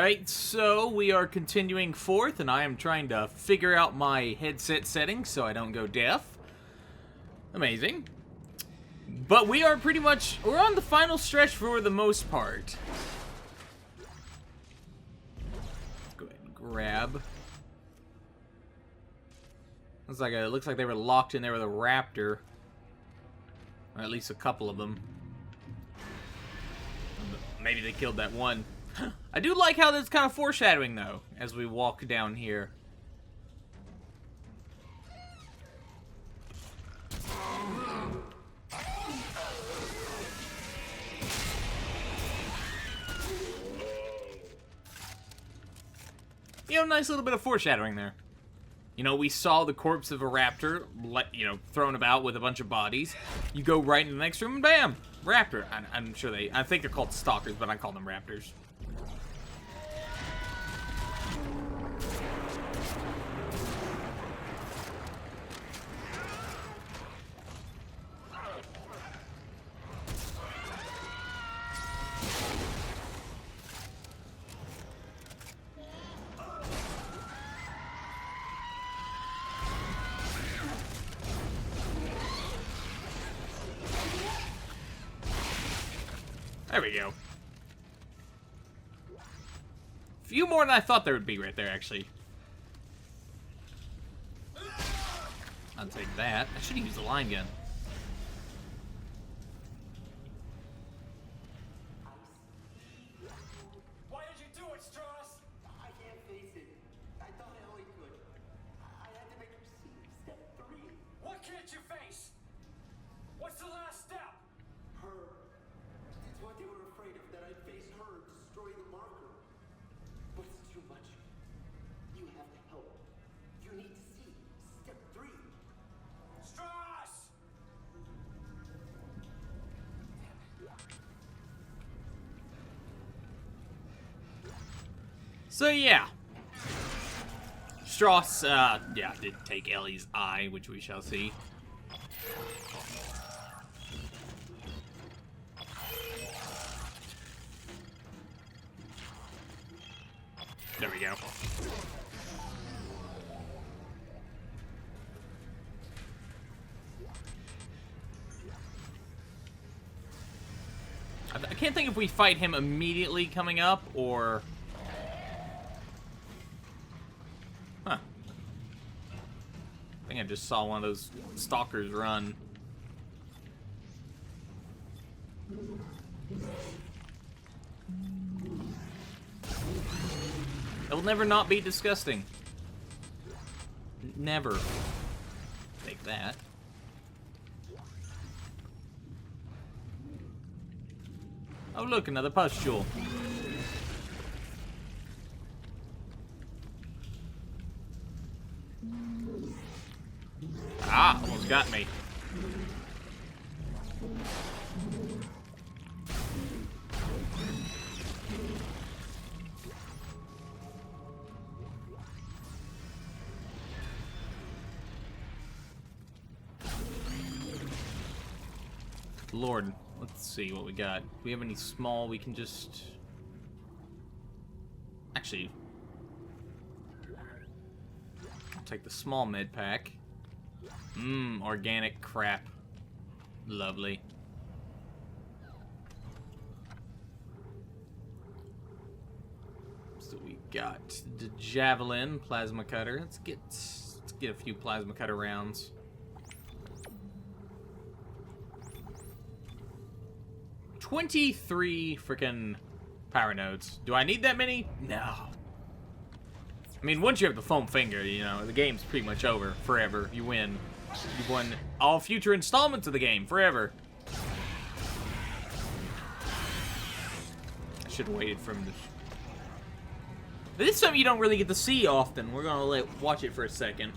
Alright, so we are continuing forth, and I am trying to figure out my headset settings so I don't go deaf. Amazing. But we are pretty much, we're on the final stretch for the most part. Let's go ahead and grab. It looks like they were locked in there with a raptor. Or at least a couple of them. Maybe they killed that one. I do like how that's kind of foreshadowing, though, as we walk down here. You know, nice little bit of foreshadowing there. You know, we saw the corpse of a raptor, thrown about with a bunch of bodies. You go right into the next room, and bam! Raptor. I'm sure I think they're called stalkers, but I call them raptors. There we go. A few more than I thought there would be right there, actually. I'll take that. I should use the line gun. Why did you do it, Stross? I can't face it. I thought Ellie could. I had to make her see step 3. What can't you face? What's the last step? Her. It's what they were afraid of, that I'd face her and destroy the marker. But it's too much. You have to help. You need to see step 3. Stross! So, yeah. Stross, did take Ellie's eye, which we shall see. There we go. I can't think if we fight him immediately coming up, or... Huh. I think I just saw one of those stalkers run. It will never not be disgusting. Never. Take that. Oh look, another pustule. Ah, almost got me. Lord, let's see what we got. Do we have any small we can just... Actually... I'll take the small med pack. Organic crap. Lovely. So we got the javelin, plasma cutter. Let's get a few plasma cutter rounds. $23 freaking power nodes. Do I need that many? No. I mean, once you have the foam finger, you know, the game's pretty much over. Forever. You win. You've won all future installments of the game. Forever. I should have waited from this. This is something you don't really get to see often. We're gonna watch it for a second.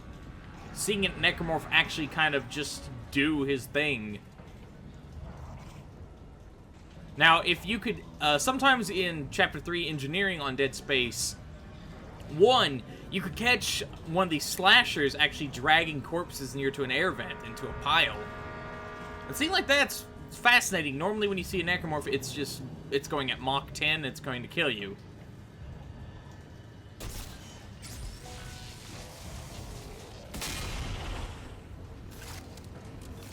Seeing a necromorph actually kind of just do his thing. Now, if you could, sometimes in Chapter 3 Engineering on Dead Space 1, you could catch one of these slashers actually dragging corpses near to an air vent into a pile. It seems like that's fascinating. Normally when you see a necromorph, it's going at Mach 10, it's going to kill you.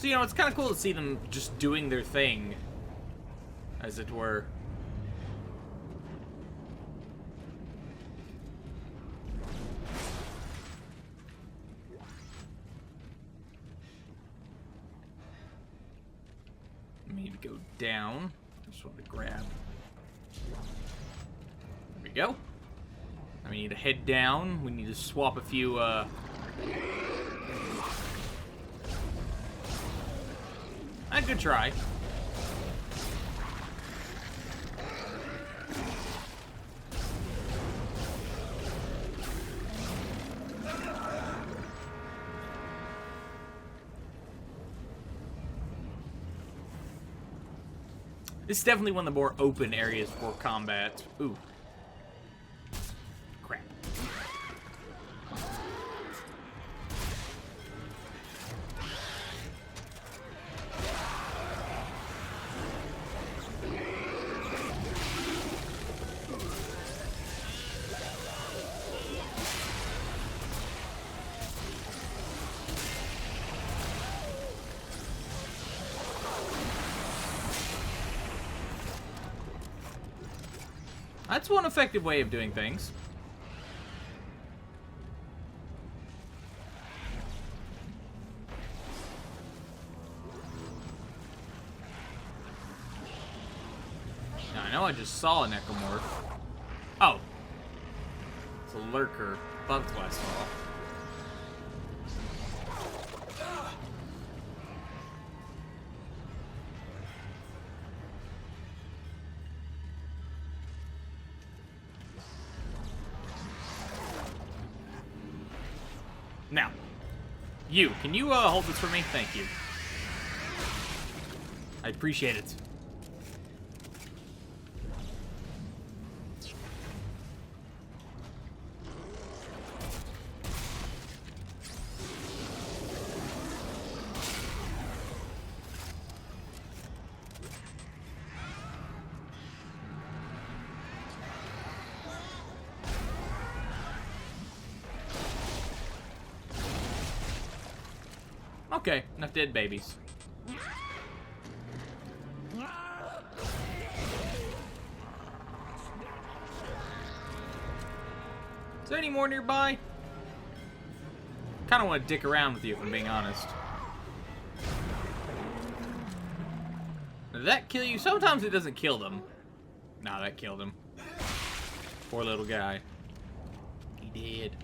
So, you know, it's kind of cool to see them just doing their thing, as it were. I need to go down. Just want to grab. There we go. I need to head down. We need to swap a few, Ah, good try. This is definitely one of the more open areas for combat. Ooh. Crap. That's one effective way of doing things. Now, I know I just saw a necromorph. Oh. It's a lurker. That's what I saw. Now, can you hold this for me? Thank you. I appreciate it. Okay, enough dead babies. Is there any more nearby? Kind of want to dick around with you, if I'm being honest. Did that kill you? Sometimes it doesn't kill them. Nah, that killed him. Poor little guy. He did.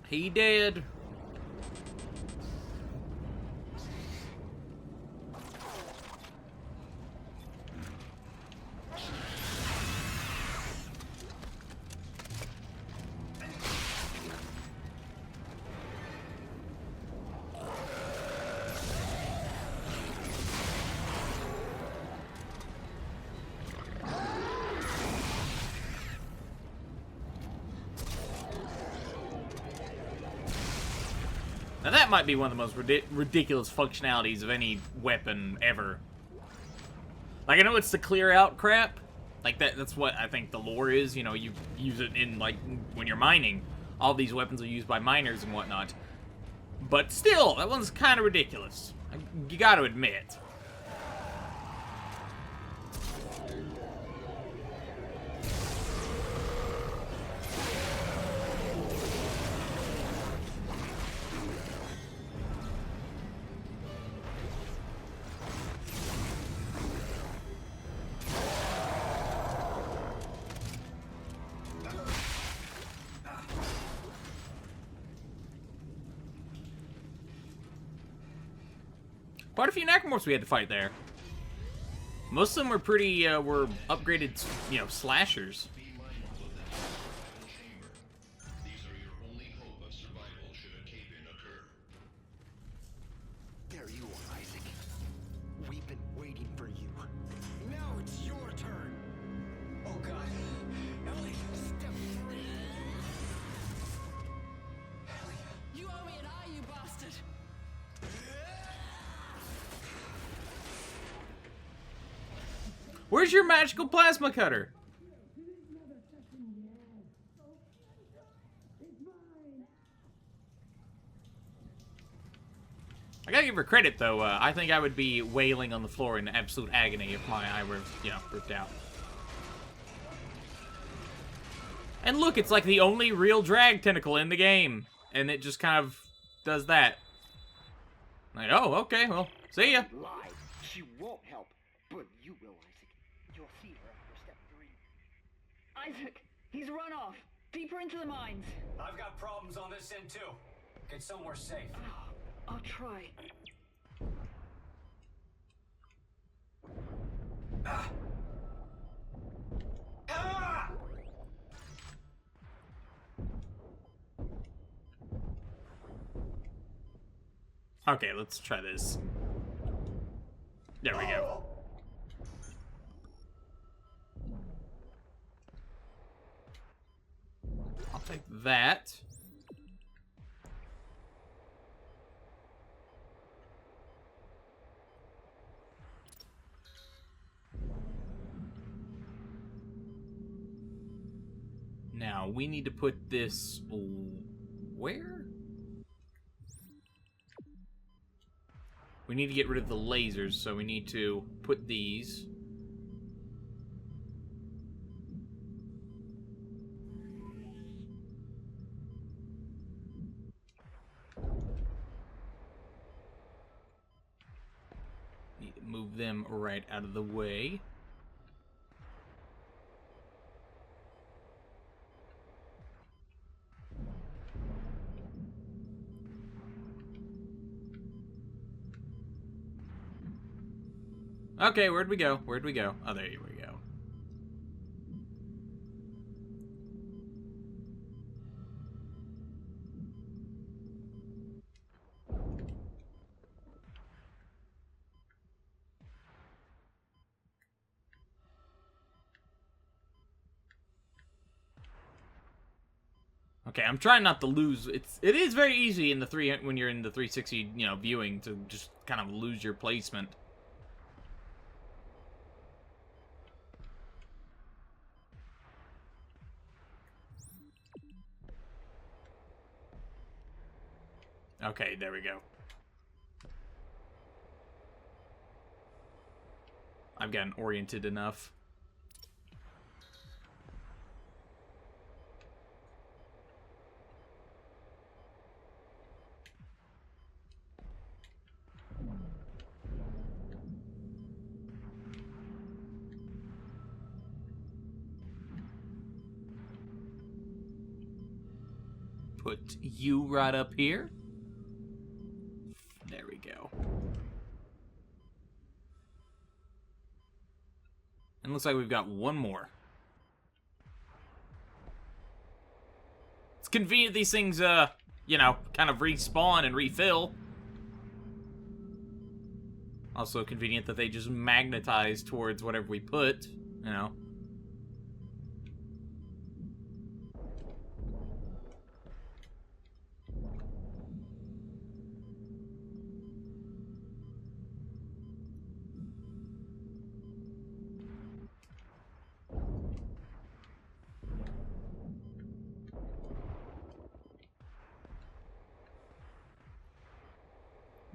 He did. Now that might be one of the most ridiculous functionalities of any weapon ever. Like, I know it's the clear out crap. Like, that's what I think the lore is. You know, you use it in, like, when you're mining. All these weapons are used by miners and whatnot. But still, that one's kind of ridiculous. You gotta admit. Quite a few necromorphs we had to fight there. Most of them were pretty, were upgraded, you know, slashers. There you are, Isaac. We've been waiting for you. Now it's your turn. Oh God, Ellie, step 3. Ellie, You owe me an eye, you bastard! Where's your magical plasma cutter? I gotta give her credit, though. I think I would be wailing on the floor in absolute agony if my eye were, you know, ripped out. And look, it's like the only real drag tentacle in the game. And it just kind of does that. Like, oh, okay, well, see ya. Lie. She won't help. But you will, Isaac. You'll see her after step 3. Isaac, he's run off. Deeper into the mines. I've got problems on this end, too. Get somewhere safe. I'll try. Ah! Ah! Okay, let's try this. There we go. I'll take that. Now, we need to put this... where? We need to get rid of the lasers, so we need to put these... Need to move them right out of the way. Okay, where'd we go? Where'd we go? Oh, there we go. Okay, I'm trying not to lose. It is very easy in the when you're in the 360, you know, viewing to just kind of lose your placement. Okay, there we go. I've gotten oriented enough. Put you right up here. There we go. And looks like we've got one more. It's convenient these things, you know, kind of respawn and refill. Also convenient that they just magnetize towards whatever we put, you know.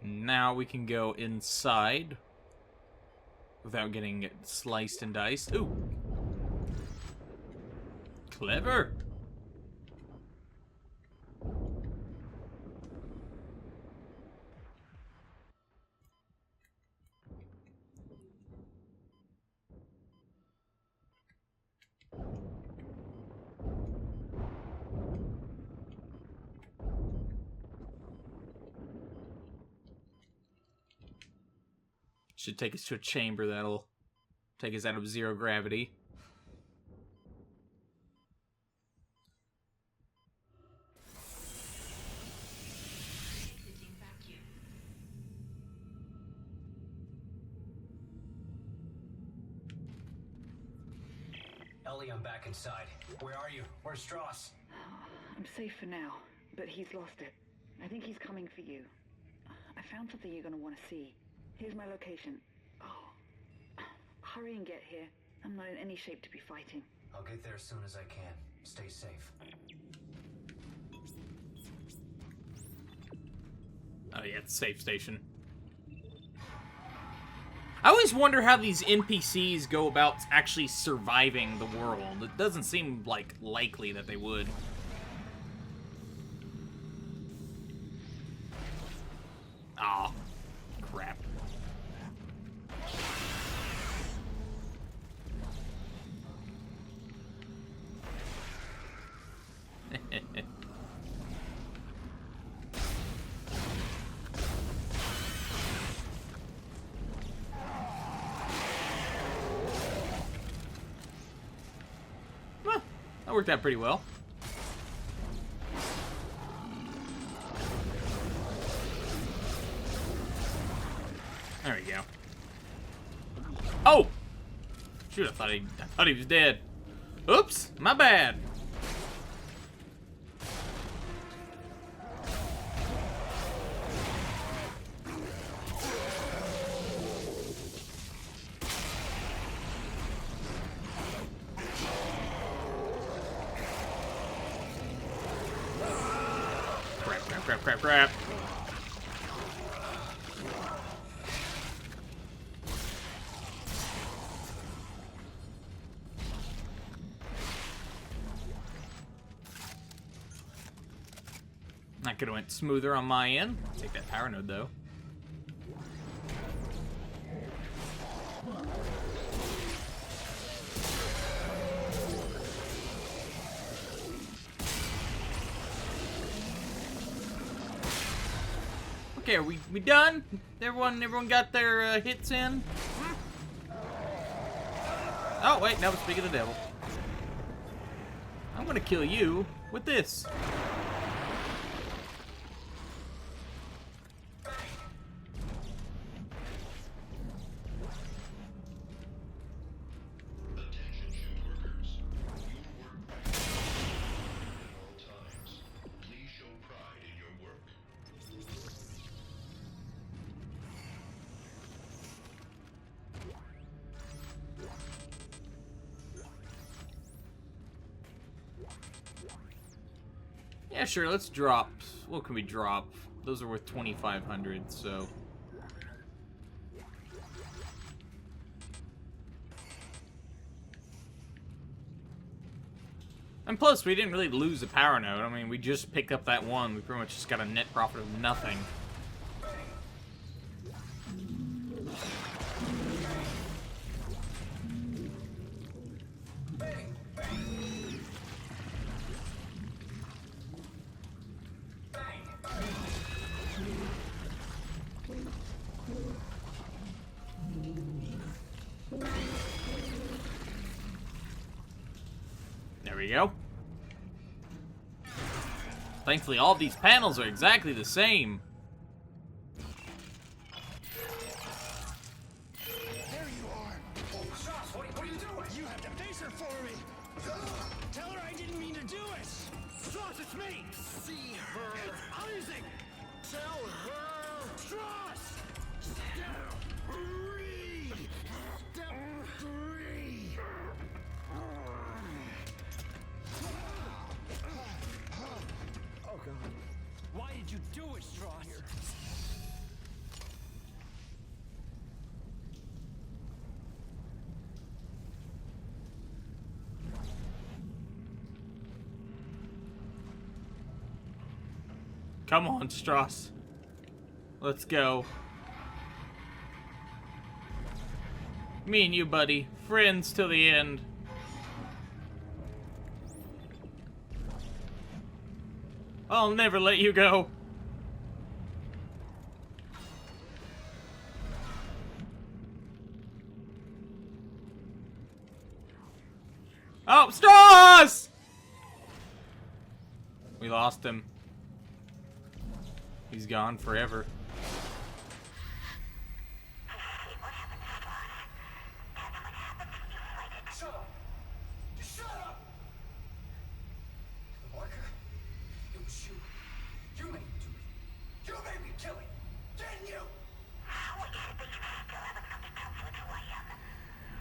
Now we can go inside without getting sliced and diced. Ooh. Clever. Should take us to a chamber that'll take us out of zero gravity. Ellie, I'm back inside. Where are you? Where's Stross? I'm safe for now, but he's lost it. I think he's coming for you. I found something you're gonna want to see. Here's my location. Oh, hurry and get here. I'm not in any shape to be fighting. I'll get there as soon as I can. Stay safe. Oh yeah, it's a safe station. I always wonder how these NPCs go about actually surviving the world. It doesn't seem, like, likely that they would. Aw, crap. Well, that worked out pretty well. There we go. Oh! Shoot, I thought he was dead. Oops, my bad. Crap. That could have went smoother on my end. Take that power node though. Okay, are we done? Everyone got their hits in? Oh wait, now we're speaking of the devil. I'm gonna kill you with this. Yeah, sure, let's drop. What can we drop? Those are worth 2,500, so... And plus, we didn't really lose a power node. I mean, we just picked up that one. We pretty much just got a net profit of nothing. There we go. Thankfully, all of these panels are exactly the same. There you are. Oh, Stross, what are you doing? You have to face her for me. Tell her I didn't mean to do it. Stross, it's me. See her. It's Isaac. Tell her. Stross. Step 3. Step 3. Oh, God. Why did you do it, Stross? Come on, Stross. Let's go. Me and you, buddy. Friends till the end. I'll never let you go. Oh, Stross! We lost him. He's gone forever. Shut up! Just shut up! The marker? It was you. You made me do it. You made me kill him. Didn't you? How is it that you still haven't come to terms with who I am?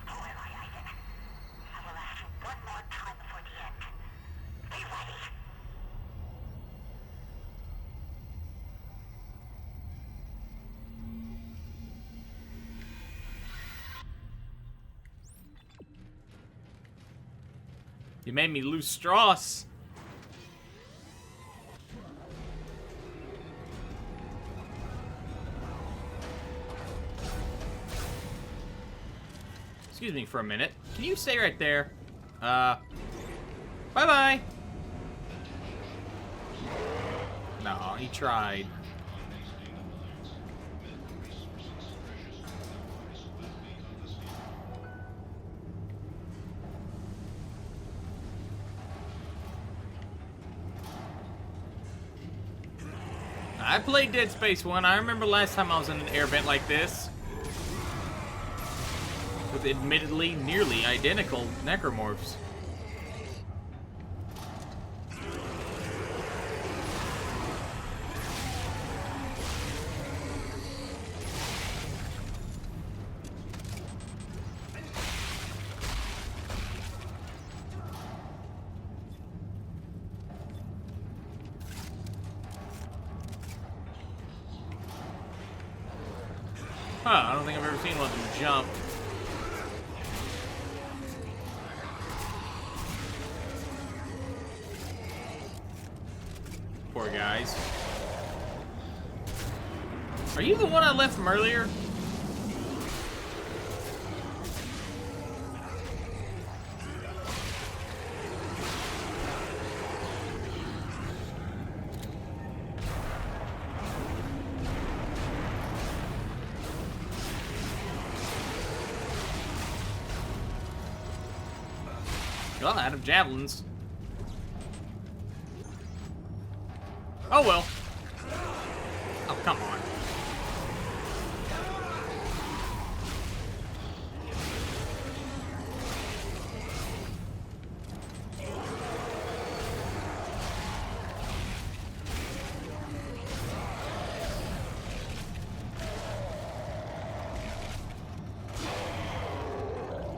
Who am I, Isaac? I will ask you one more time before the end. Be ready. You made me lose Stross. Excuse me for a minute. Can you stay right there? Bye-bye. No, he tried. I played Dead Space 1. I remember last time I was in an air vent like this. With admittedly nearly identical necromorphs. Huh, I don't think I've ever seen one of them jump. Poor guys. Are you the one I left from earlier? Well, out of javelins. Oh well. Oh, come on.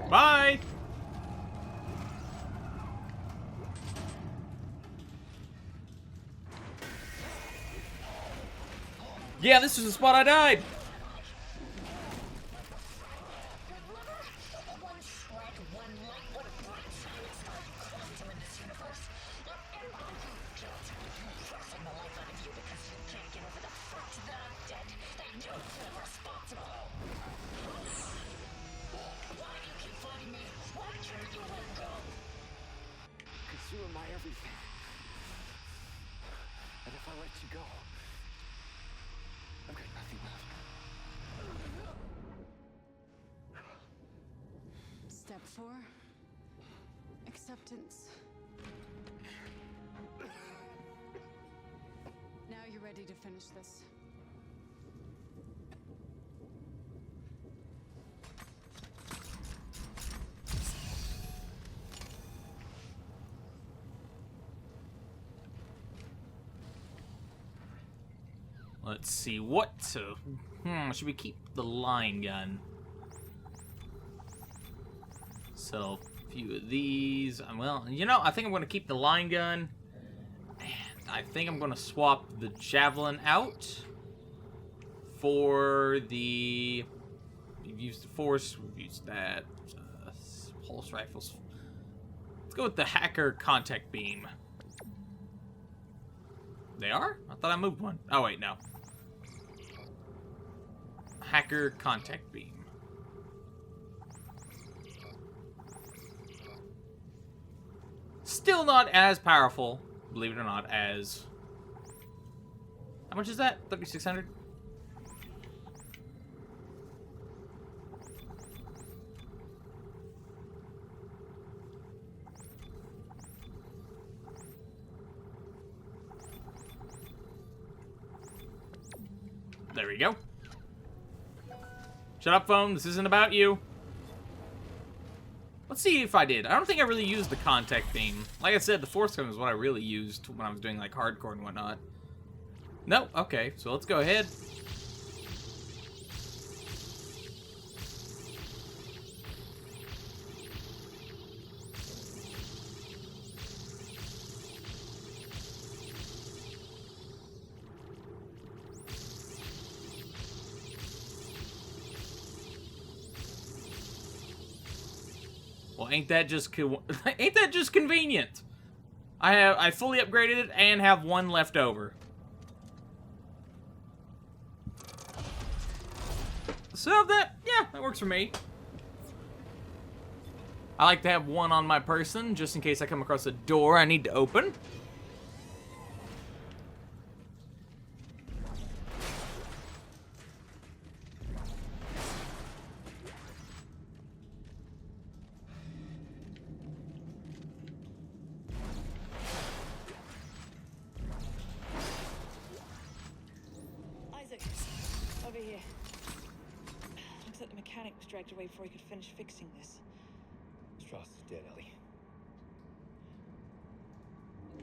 Bye! Yeah, this is the spot I died. Because you are my everything. And if I let you go, I've got nothing left. Step 4. Acceptance. Now you're ready to finish this. Let's see what to. Should we keep the line gun? So, a few of these. Well, you know, I think I'm going to keep the line gun. And I think I'm going to swap the javelin out for the. We've used the force. We've used that. Pulse rifles. Let's go with the hacker contact beam. They are? I thought I moved one. Oh, wait, no. Hacker contact beam. Still not as powerful, believe it or not, as... How much is that? 3,600? There we go. Shut up, phone. This isn't about you. Let's see if I did. I don't think I really used the contact beam. Like I said, the force gun is what I really used when I was doing like hardcore and whatnot. No? Okay, so let's go ahead. Well, ain't that just ain't that just convenient? I fully upgraded it and have one left over. So that works for me. I like to have one on my person just in case I come across a door I need to open. Isaac, over here. Looks like the mechanic was dragged away before he could finish fixing this. Stross is dead, Ellie.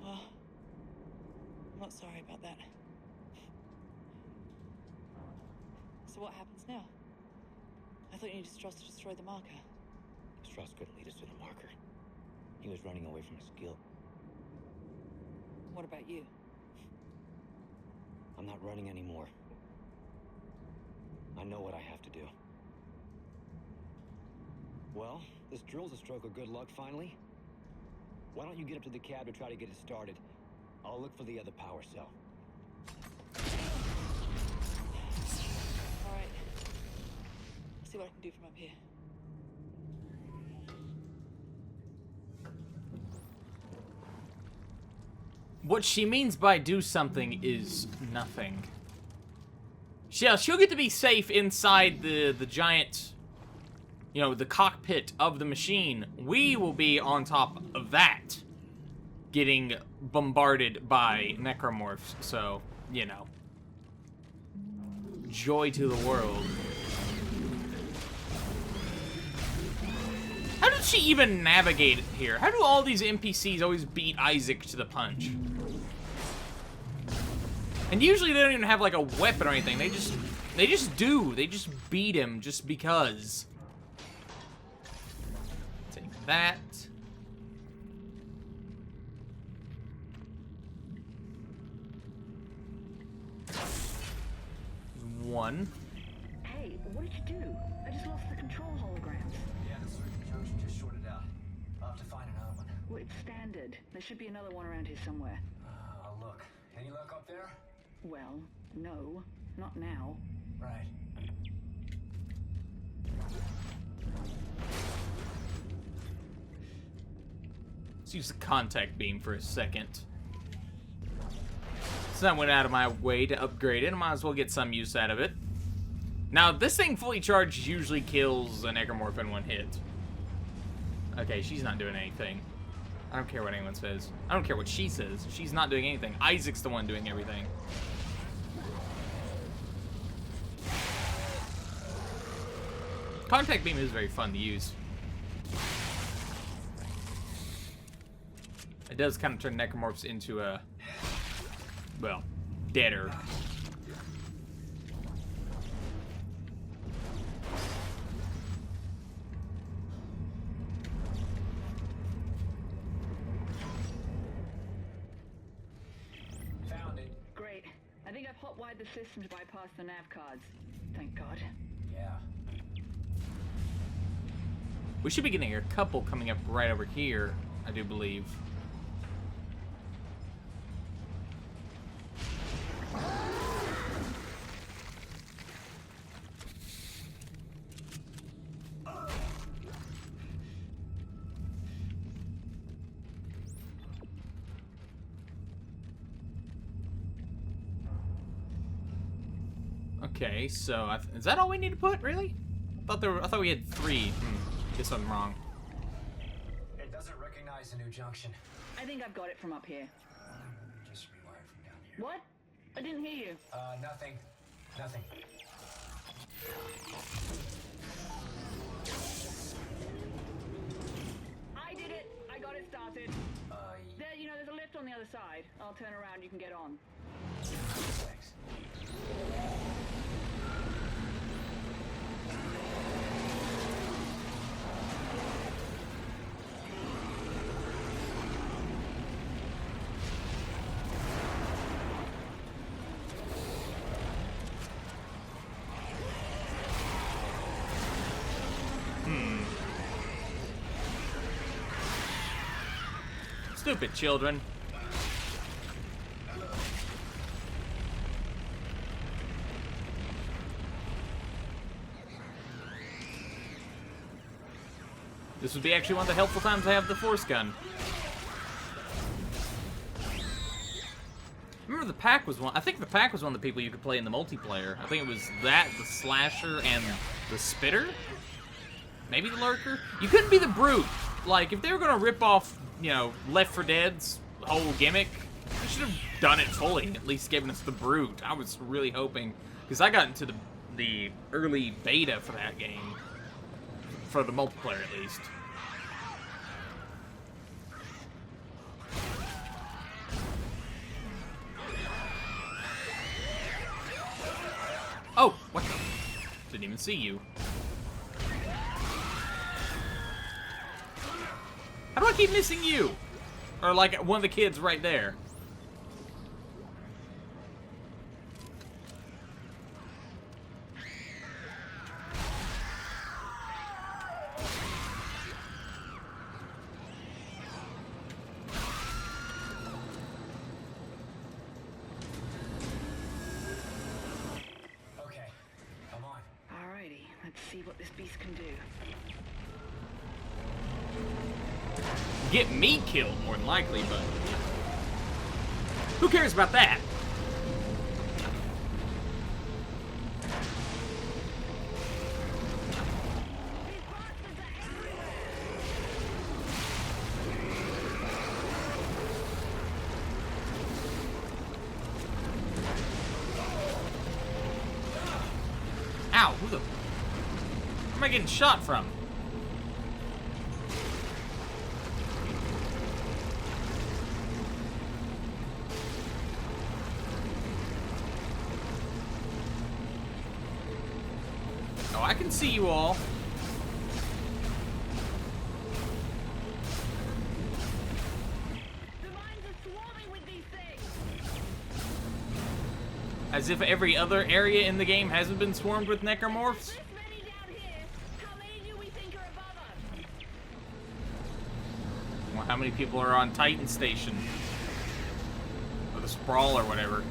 Oh, I'm not sorry about that. So what happens now? I thought you needed Stross to destroy the marker. Stross couldn't lead us to the marker. He was running away from his guilt. What about you? I'm not running anymore. I know what I have to do. Well, this drill's a stroke of good luck finally. Why don't you get up to the cab to try to get it started? I'll look for the other power cell. All right. I'll see what I can do from up here. What she means by do something is nothing. Yeah, she'll get to be safe inside the giant, you know, the cockpit of the machine. We will be on top of that, getting bombarded by necromorphs. So, you know, joy to the world. How did she even navigate here? How do all these NPCs always beat Isaac to the punch? And usually they don't even have like a weapon or anything. They just do. They just beat him just because. Take that. One. Hey, what did you do? I just lost the control holograms. Yeah, the circuit junction just shorted out. I'll have to find another one. Well, it's standard. There should be another one around here somewhere. I'll look. Any luck up there? Well, no. Not now. Right. Let's use the contact beam for a second. So I went out of my way to upgrade it. I might as well get some use out of it. Now, this thing fully charged usually kills a necromorph in one hit. Okay, she's not doing anything. I don't care what anyone says. I don't care what she says. She's not doing anything. Isaac's the one doing everything. Contact beam is very fun to use. It does kind of turn necromorphs into a, well, deader. Found it. Great. I think I've hot-wired the system to bypass the nav cards. Thank God. Yeah. We should be getting a couple coming up right over here, I do believe. Okay, so is that all we need to put? Really? I thought we had 3. Guess I'm wrong. It doesn't recognize the new junction. I think I've got it from up here. Just rewired from down here. What? I didn't hear you. Nothing. Nothing. I did it. I got it started. There, there's a lift on the other side. I'll turn around. You can get on. Thanks. Stupid children. This would be actually one of the helpful times I have the force gun. Remember the pack was one. I think the pack was one of the people you could play in the multiplayer. I think it was that, the slasher, and the spitter. Maybe the lurker. You couldn't be the brute. Like if they were gonna rip off, you know, Left 4 Dead's whole gimmick, they should have done it fully. At least given us the brute. I was really hoping, because I got into the early beta for that game. For the multiplayer, at least. Oh, what the? Didn't even see you. How do I keep missing you? Or like one of the kids right there. Okay, come on. Alrighty, let's see what this beast can do. Get me killed, more than likely, but who cares about that? Ow, who the... Where am I getting shot from? Oh, I can see you all. The mines are swarming with these things! As if every other area in the game hasn't been swarmed with necromorphs. This many down here! How many do we think are above us? Well, how many people are on Titan Station? Or the Sprawl or whatever.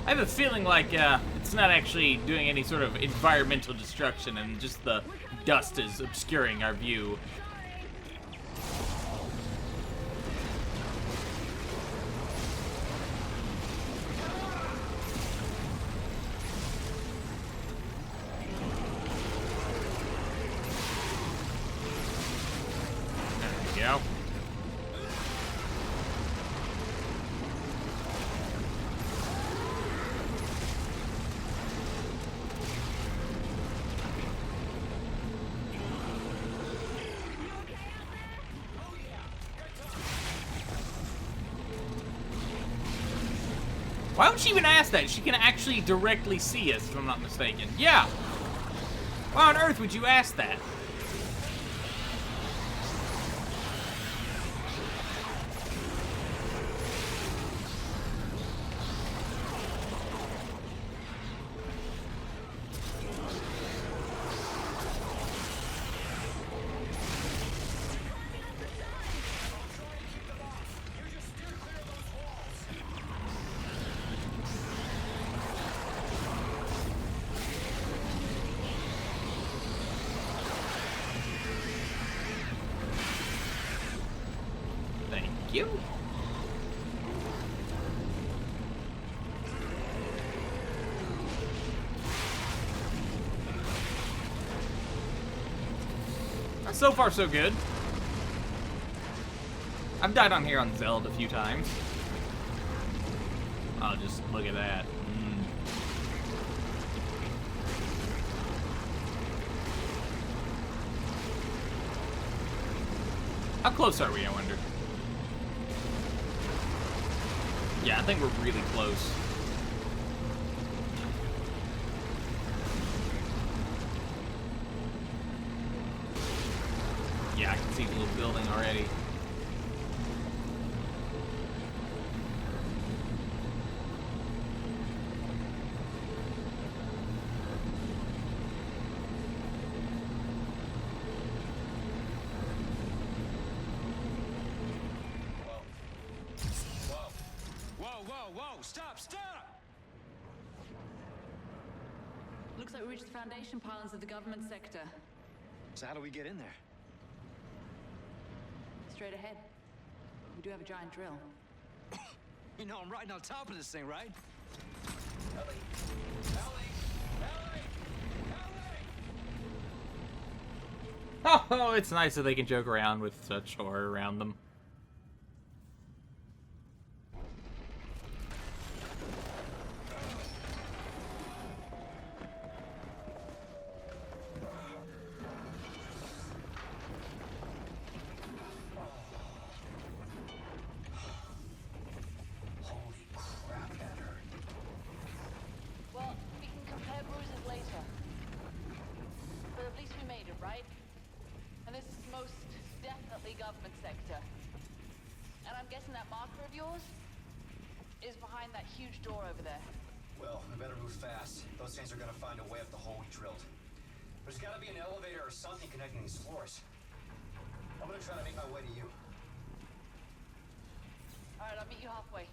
I have a feeling like it's not actually doing any sort of environmental destruction and just the dust is obscuring our view. There we go. Why would she even ask that? She can actually directly see us, if I'm not mistaken. Yeah. Why on earth would you ask that? Thank you. So far, so good. I've died on here on Zelda a few times. Oh, just look at that. How close are we, I wonder? Yeah, I think we're really close. Yeah, I can see the little building already. Whoa! Stop! Looks like we reached the foundation pylons of the government sector. So how do we get in there? Straight ahead. We do have a giant drill. You know I'm riding on top of this thing, right? Oh, it's nice that they can joke around with such horror around them. Well, we can compare bruises later. But at least we made it, right? And this is most definitely government sector. And I'm guessing that marker of yours is behind that huge door over there. Well, we better move fast. Those things are gonna find a way up the hole we drilled. There's gotta be an elevator or something connecting these floors. I'm gonna try to make my way to you. Alright, I'll meet you halfway.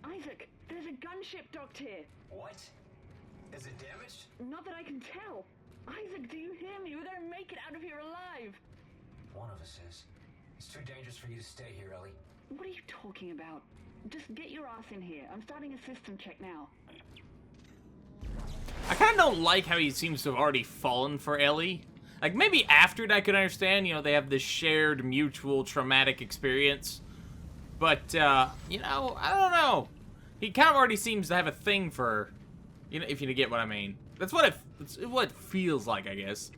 Isaac, there's a gunship docked here. What? Is it damaged? Not that I can tell. Isaac, do you hear me? We're gonna make it out of here alive. One of us is. It's too dangerous for you to stay here, Ellie. What are you talking about? Just get your ass in here. I'm starting a system check now. I kind of don't like how he seems to have already fallen for Ellie. Like, maybe after it I could understand, you know, they have this shared mutual traumatic experience. But, you know, I don't know. He kind of already seems to have a thing for her. You know, if you get what I mean. That's what it feels like, I guess.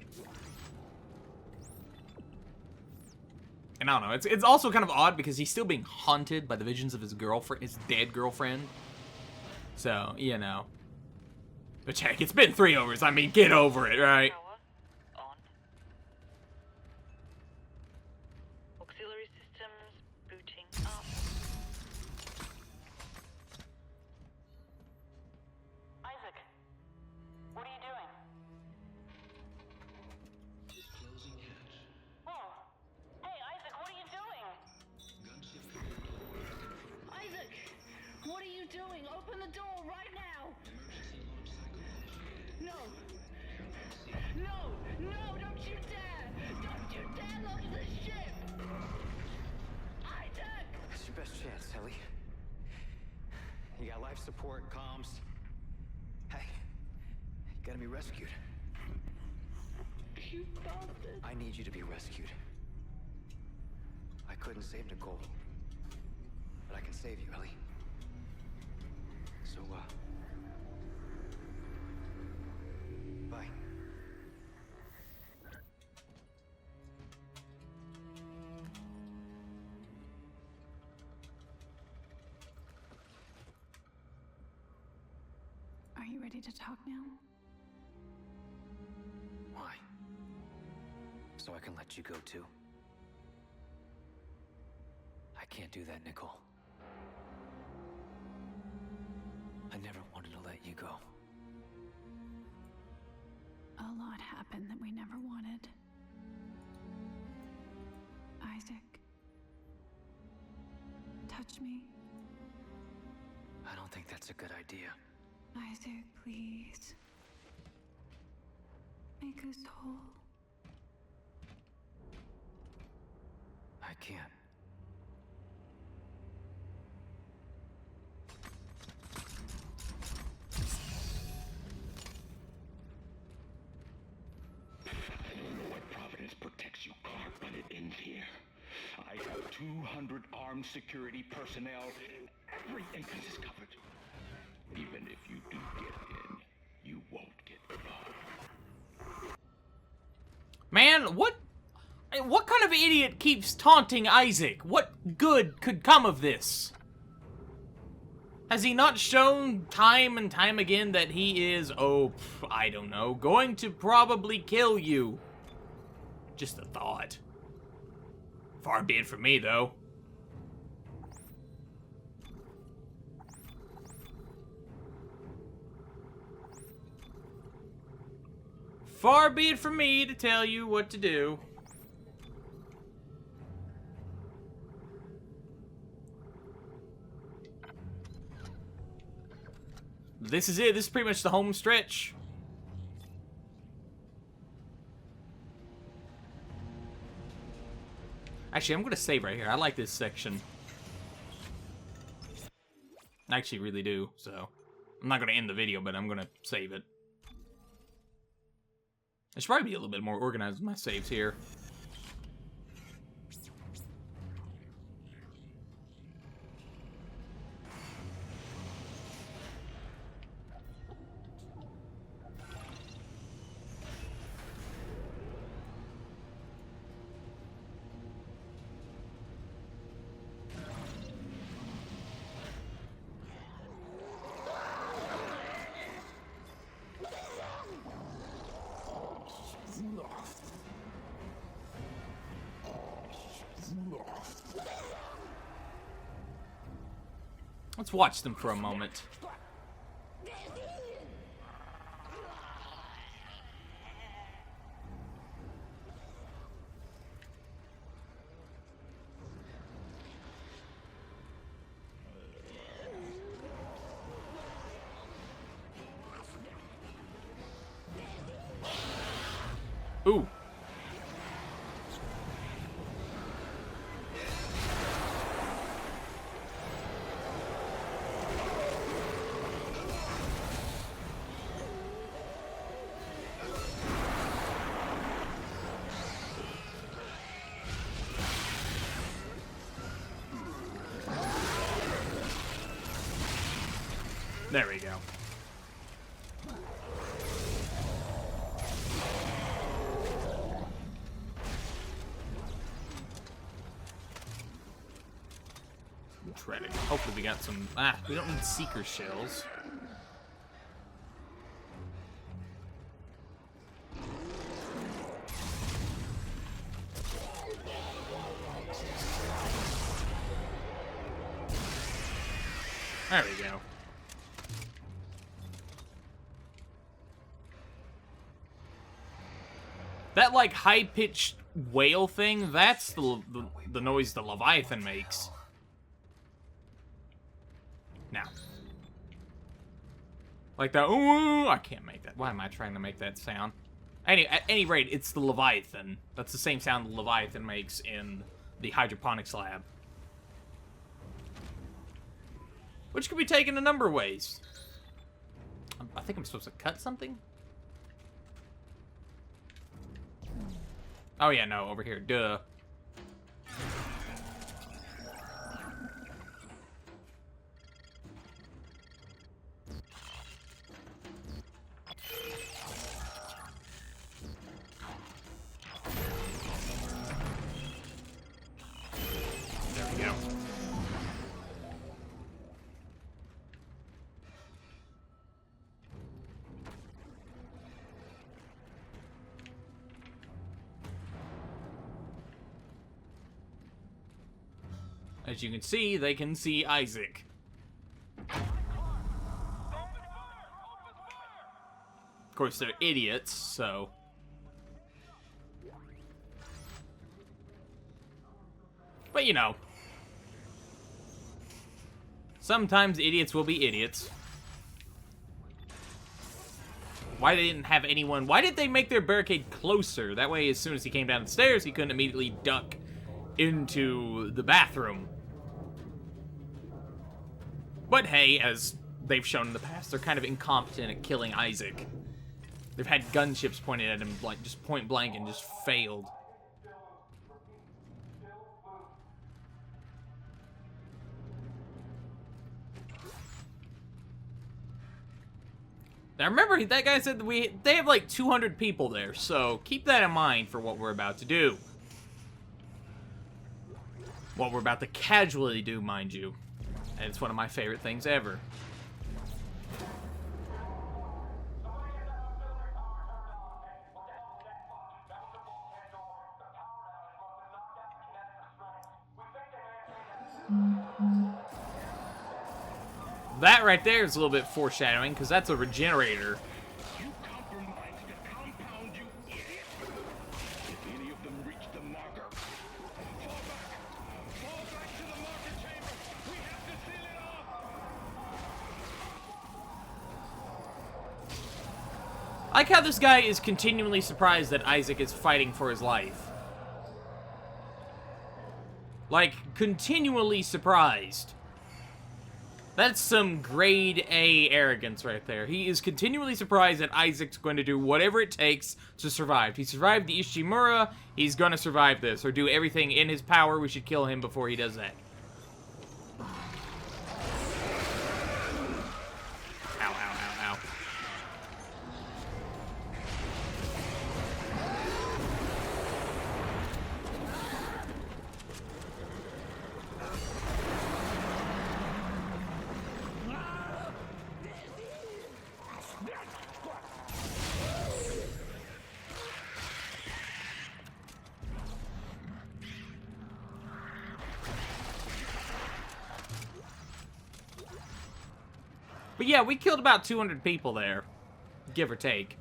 And I don't know, it's also kind of odd because he's still being haunted by the visions of his girlfriend, his dead girlfriend. So, you know. But heck, it's been 3 hours. I mean, get over it, right? Power on. Auxiliary systems booting up. Isaac, what are you doing? Closing hatch. Whoa! Hey, Isaac, what are you doing? Gunship command confirmed. Isaac, what are you doing? Open the door right now. Emergency launch cycle activated. No. No, don't you dare. Don't you dare launch the ship. Isaac! It's your best chance, Ellie. You got life support, comms. Hey, you gotta be rescued. You bastard. I need you to be rescued. I couldn't save Nicole, but I can save you, Ellie. So, bye. Are you ready to talk now? Why? So I can let you go too? I can't do that, Nicole. I never wanted to let you go. A lot happened that we never wanted. Isaac. Touch me. I don't think that's a good idea. Isaac, please. Make us whole. I can't. I don't know what Providence protects you, Clark, but it ends here. I 200 armed security personnel. Every entrance is covered. Even if you do get in, you won't get far. Man, what kind of idiot keeps taunting Isaac? What good could come of this? Has he not shown time and time again that he is, I don't know, going to probably kill you? Just a thought. Far be it from me, though. Far be it from me to tell you what to do. This is it. This is pretty much the home stretch. Actually, I'm going to save right here. I like this section. I actually really do, so... I'm not going to end the video, but I'm going to save it. I should probably be a little bit more organized with my saves here. Let's watch them for a moment. Ooh. There we go. Treading. Hopefully we got some... we don't need seeker shells. There we go. That, like, high-pitched wail thing, that's the noise the Leviathan makes. Now. Like that, ooh, I can't make that. Why am I trying to make that sound? At any rate, it's the Leviathan. That's the same sound the Leviathan makes in the hydroponics lab. Which could be taken a number of ways. I think I'm supposed to cut something? Oh yeah, no, over here, duh. There we go. As you can see, they can see Isaac. Of course, they're idiots, so... But, you know. Sometimes idiots will be idiots. Why they didn't have anyone... Why did they make their barricade closer? That way, as soon as he came down the stairs, he couldn't immediately duck into the bathroom. But hey, as they've shown in the past, they're kind of incompetent at killing Isaac. They've had gunships pointed at him, like, just point blank and just failed. Now remember, that guy said that they have like 200 people there, so keep that in mind for what we're about to do. What we're about to casually do, mind you. And it's one of my favorite things ever. That right there is a little bit foreshadowing, because that's a regenerator. You compromised the compound, you idiot! If any of them reach the marker, fall back! Fall back to the marker chamber! We have to seal it off! I like how this guy is continually surprised that Isaac is fighting for his life. Like, continually surprised. That's some grade A arrogance right there. He is continually surprised that Isaac's going to do whatever it takes to survive. He survived the Ishimura, he's gonna survive this, or do everything in his power. We should kill him before he does that. Ow, ow, ow, ow. But yeah, we killed about 200 people there, give or take.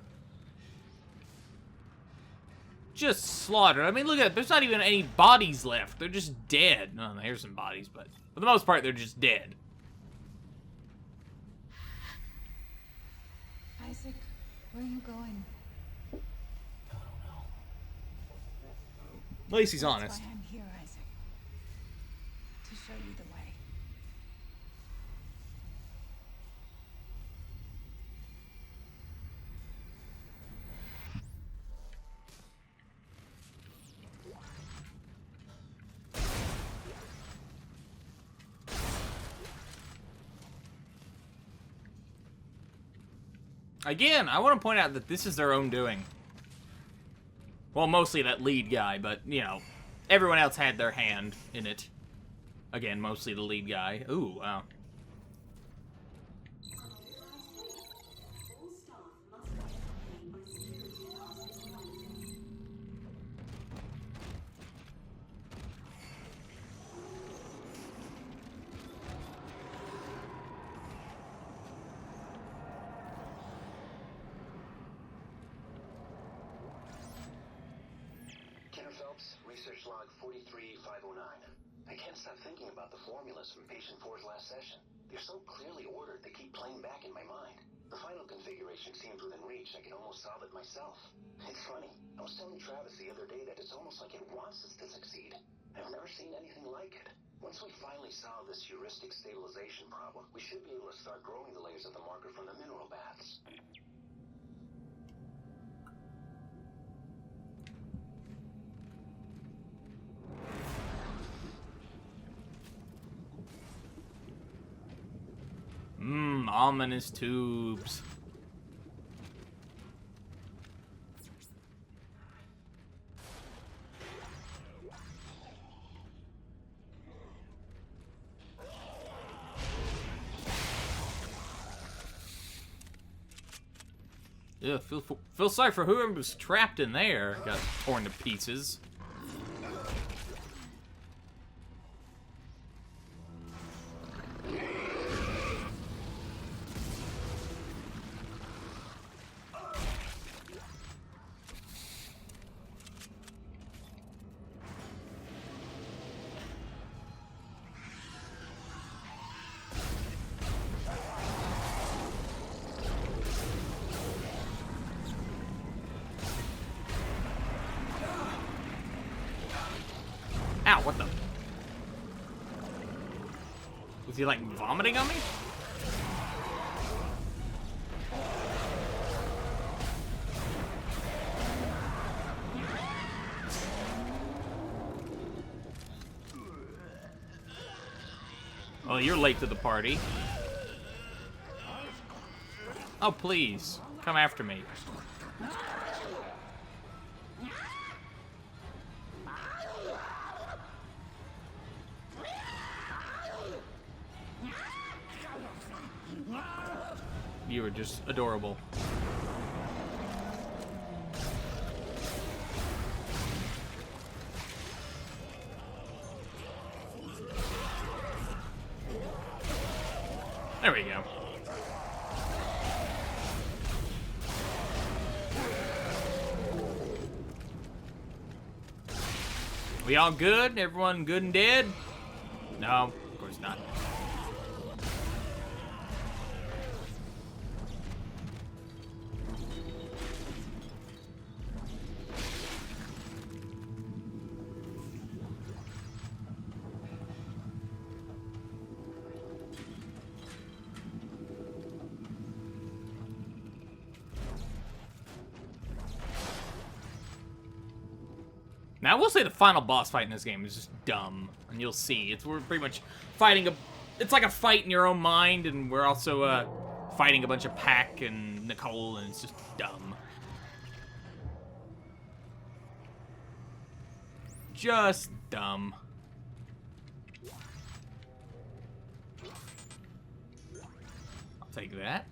Just slaughtered. I mean, look at it. There's not even any bodies left. They're just dead. No, there's some bodies, but for the most part, they're just dead. Isaac, where are you going? At least he's That's honest. why I'm here, Isaac. To show you the way. Again, I want to point out that this is their own doing. Well, mostly that lead guy, but, you know, everyone else had their hand in it. Again, mostly the lead guy. Ooh, wow. Research log 43509. I can't stop thinking about the formulas from patient 4's last session. They're so clearly ordered, they keep playing back in my mind. The final configuration seems within reach. I can almost solve it myself. It's funny. I was telling Travis the other day that it's almost like it wants us to succeed. I've never seen anything like it. Once we finally solve this heuristic stabilization problem, we should be able to start growing the layers of the marker from the mineral baths. Ominous tubes. Yeah, feel sorry for whoever was trapped in there. Got torn to pieces. Ow, what the? Was he like vomiting on me? Oh, you're late to the party. Oh, please. Come after me. You are just adorable. There we go. We all good? Everyone good and dead? No, of course not. Now, I will say the final boss fight in this game is just dumb, and you'll see. We're pretty much fighting it's like a fight in your own mind, and we're also fighting a bunch of Pac and Nicole, and it's just dumb. Just dumb. I'll take that.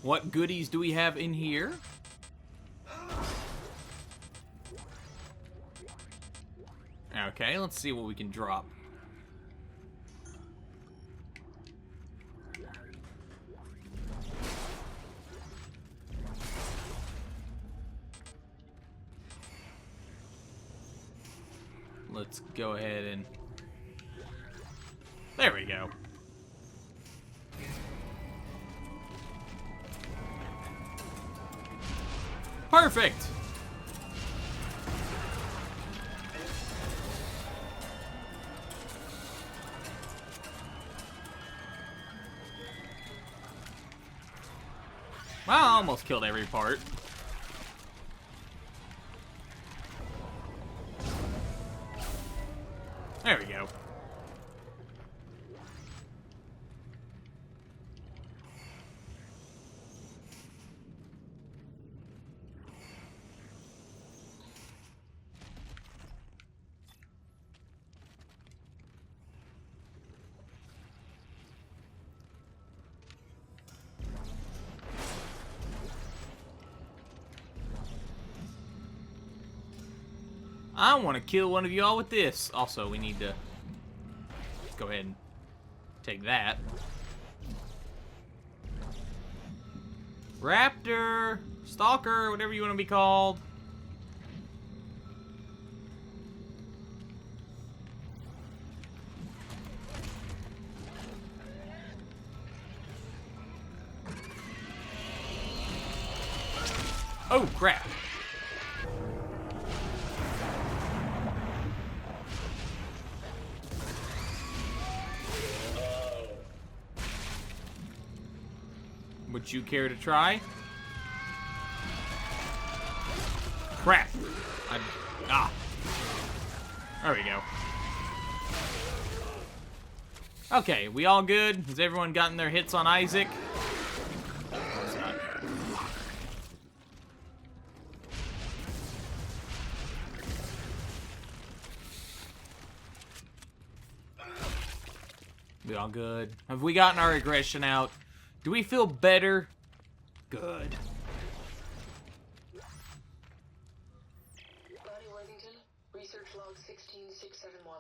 What goodies do we have in here? Okay, let's see what we can drop. Let's go ahead and... There we go. Perfect! Well, I almost killed every part. There we go. I want to kill one of y'all with this. Also, we need to go ahead and take that. Raptor, Stalker, whatever you want to be called. Oh, crap. Would you care to try? Crap. There we go. Okay, we all good? Has everyone gotten their hits on Isaac? Of course not. We all good? Have we gotten our aggression out? Do we feel better? Good. Body Worthington, research log 16671.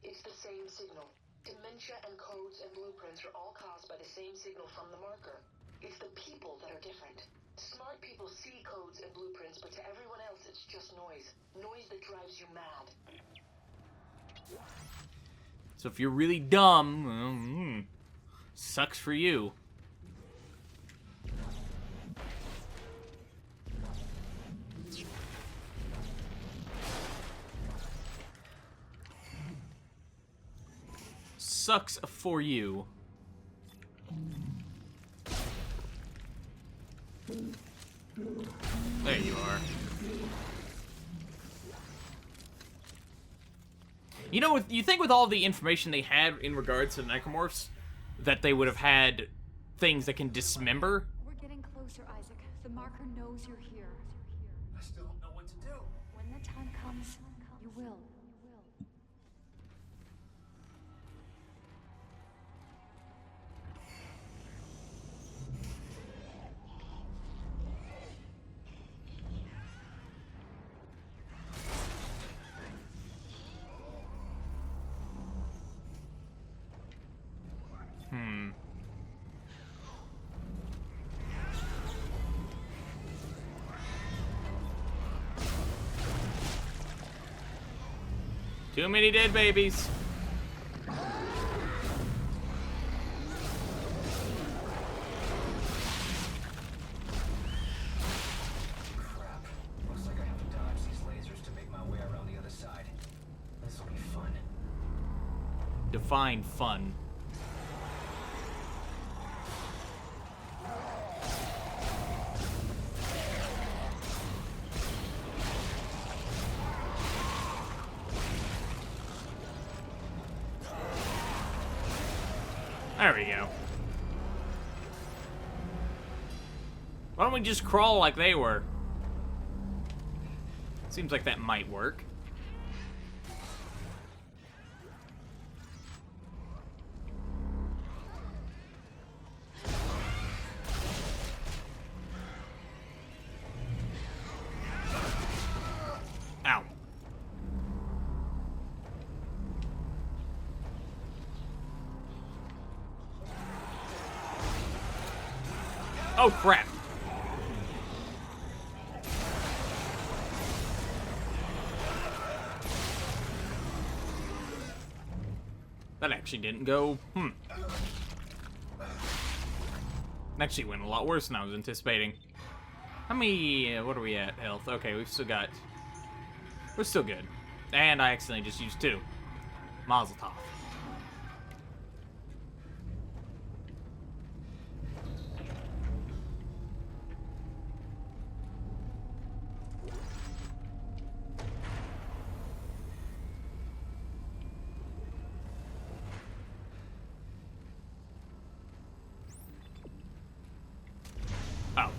It's the same signal. Dementia and codes and blueprints are all caused by the same signal from the marker. It's the people that are different. Smart people see codes and blueprints, but to everyone else it's just noise. Noise that drives you mad. So if you're really dumb, sucks for you. Sucks for you. There you are. You know, you think with all the information they had in regards to the necromorphs, that they would have had things that can dismember? We're getting closer, Isaac. The marker knows you're here. I still don't know what to do. When the time comes, you will. Too many dead babies. Crap. Looks like I have to dodge these lasers to make my way around the other side. This will be fun. Define fun. There we go. Why don't we just crawl like they were? Seems like that might work. Ow. Oh, crap. That actually didn't go, Actually went a lot worse than I was anticipating. How many, what are we at, health? Okay, we've still got, we're still good. And I accidentally just used 2. Mazel tov. Oh.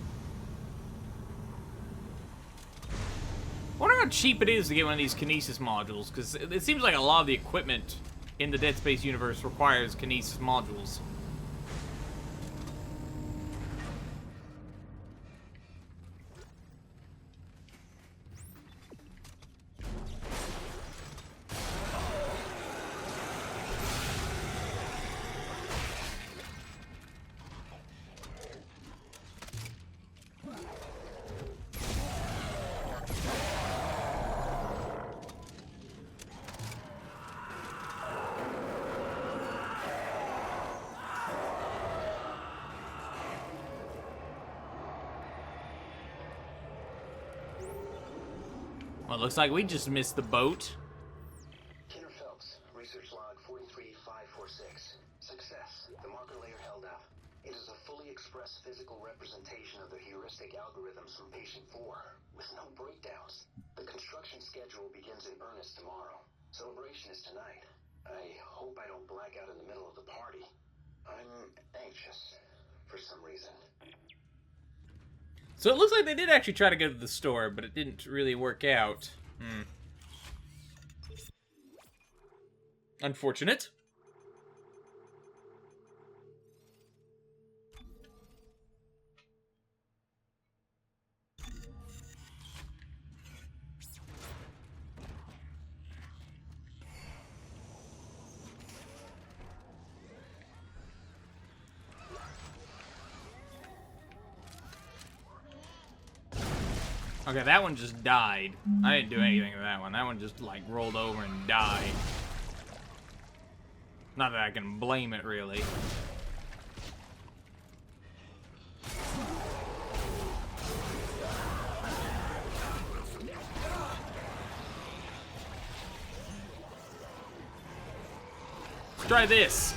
I wonder how cheap it is to get one of these kinesis modules, because it seems like a lot of the equipment in the Dead Space universe requires kinesis modules. Well, it looks like we just missed the boat. Kenner Phelps, research log 43546. Success. The marker layer held up. It is a fully expressed physical representation of the heuristic algorithms from patient 4, with no breakdowns. The construction schedule begins in earnest tomorrow. Celebration is tonight. I hope I don't black out in the middle of the party. I'm anxious, for some reason. So it looks like they did actually try to go to the store, but it didn't really work out. Unfortunate. Okay, that one just died. I didn't do anything to that one. That one just, like, rolled over and died. Not that I can blame it, really. Let's try this.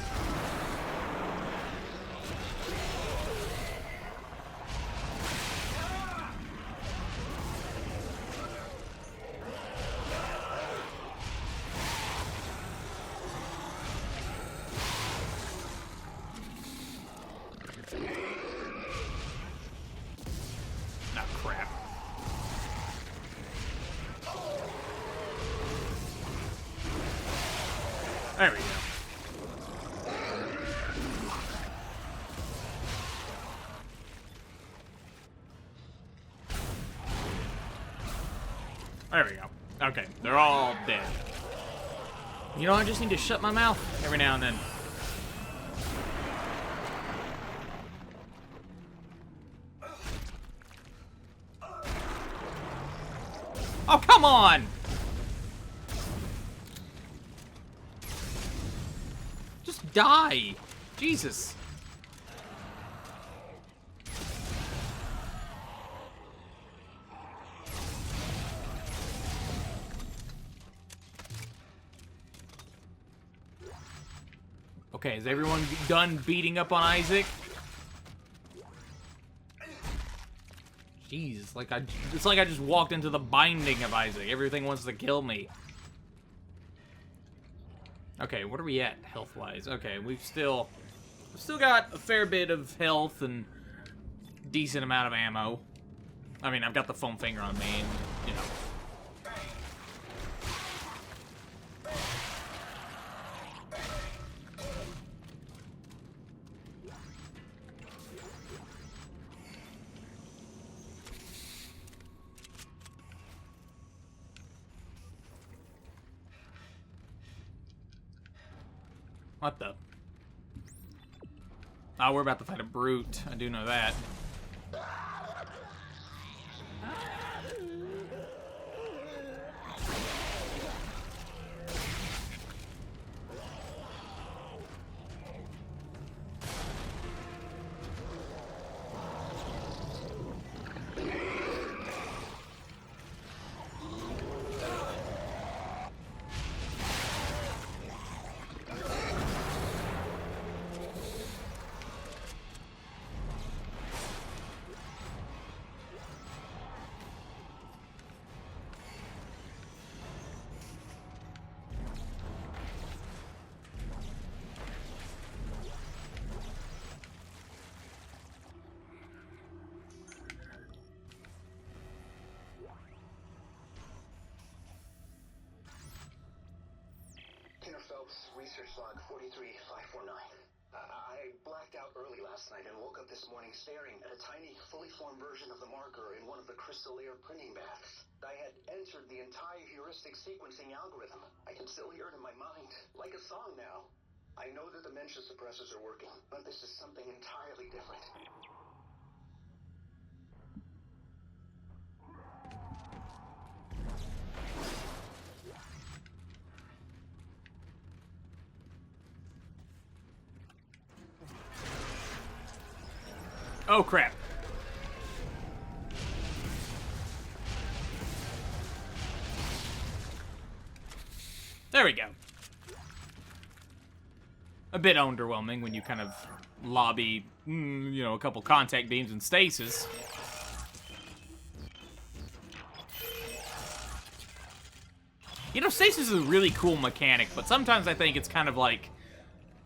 There we go. There we go. Okay, they're all dead. You know, I just need to shut my mouth every now and then. Oh, come on! Just die! Jesus. Okay, is everyone done beating up on Isaac? Jeez, it's like I just walked into the binding of Isaac. Everything wants to kill me. Okay, what are we at health-wise? Okay, we've still got a fair bit of health and decent amount of ammo. I mean, I've got the foam finger on me, and, you know. What the? Oh, we're about to fight a brute. I do know that. Research log 43549. I blacked out early last night and woke up this morning staring at a tiny, fully formed version of the marker in one of the crystal layer printing baths. I had entered the entire heuristic sequencing algorithm. I can still hear it in my mind, like a song now. I know the dementia suppressors are working, but this is something entirely different. Oh, crap. There we go. A bit underwhelming when you kind of lobby, you know, a couple contact beams and stasis. You know, stasis is a really cool mechanic, but sometimes I think it's kind of like,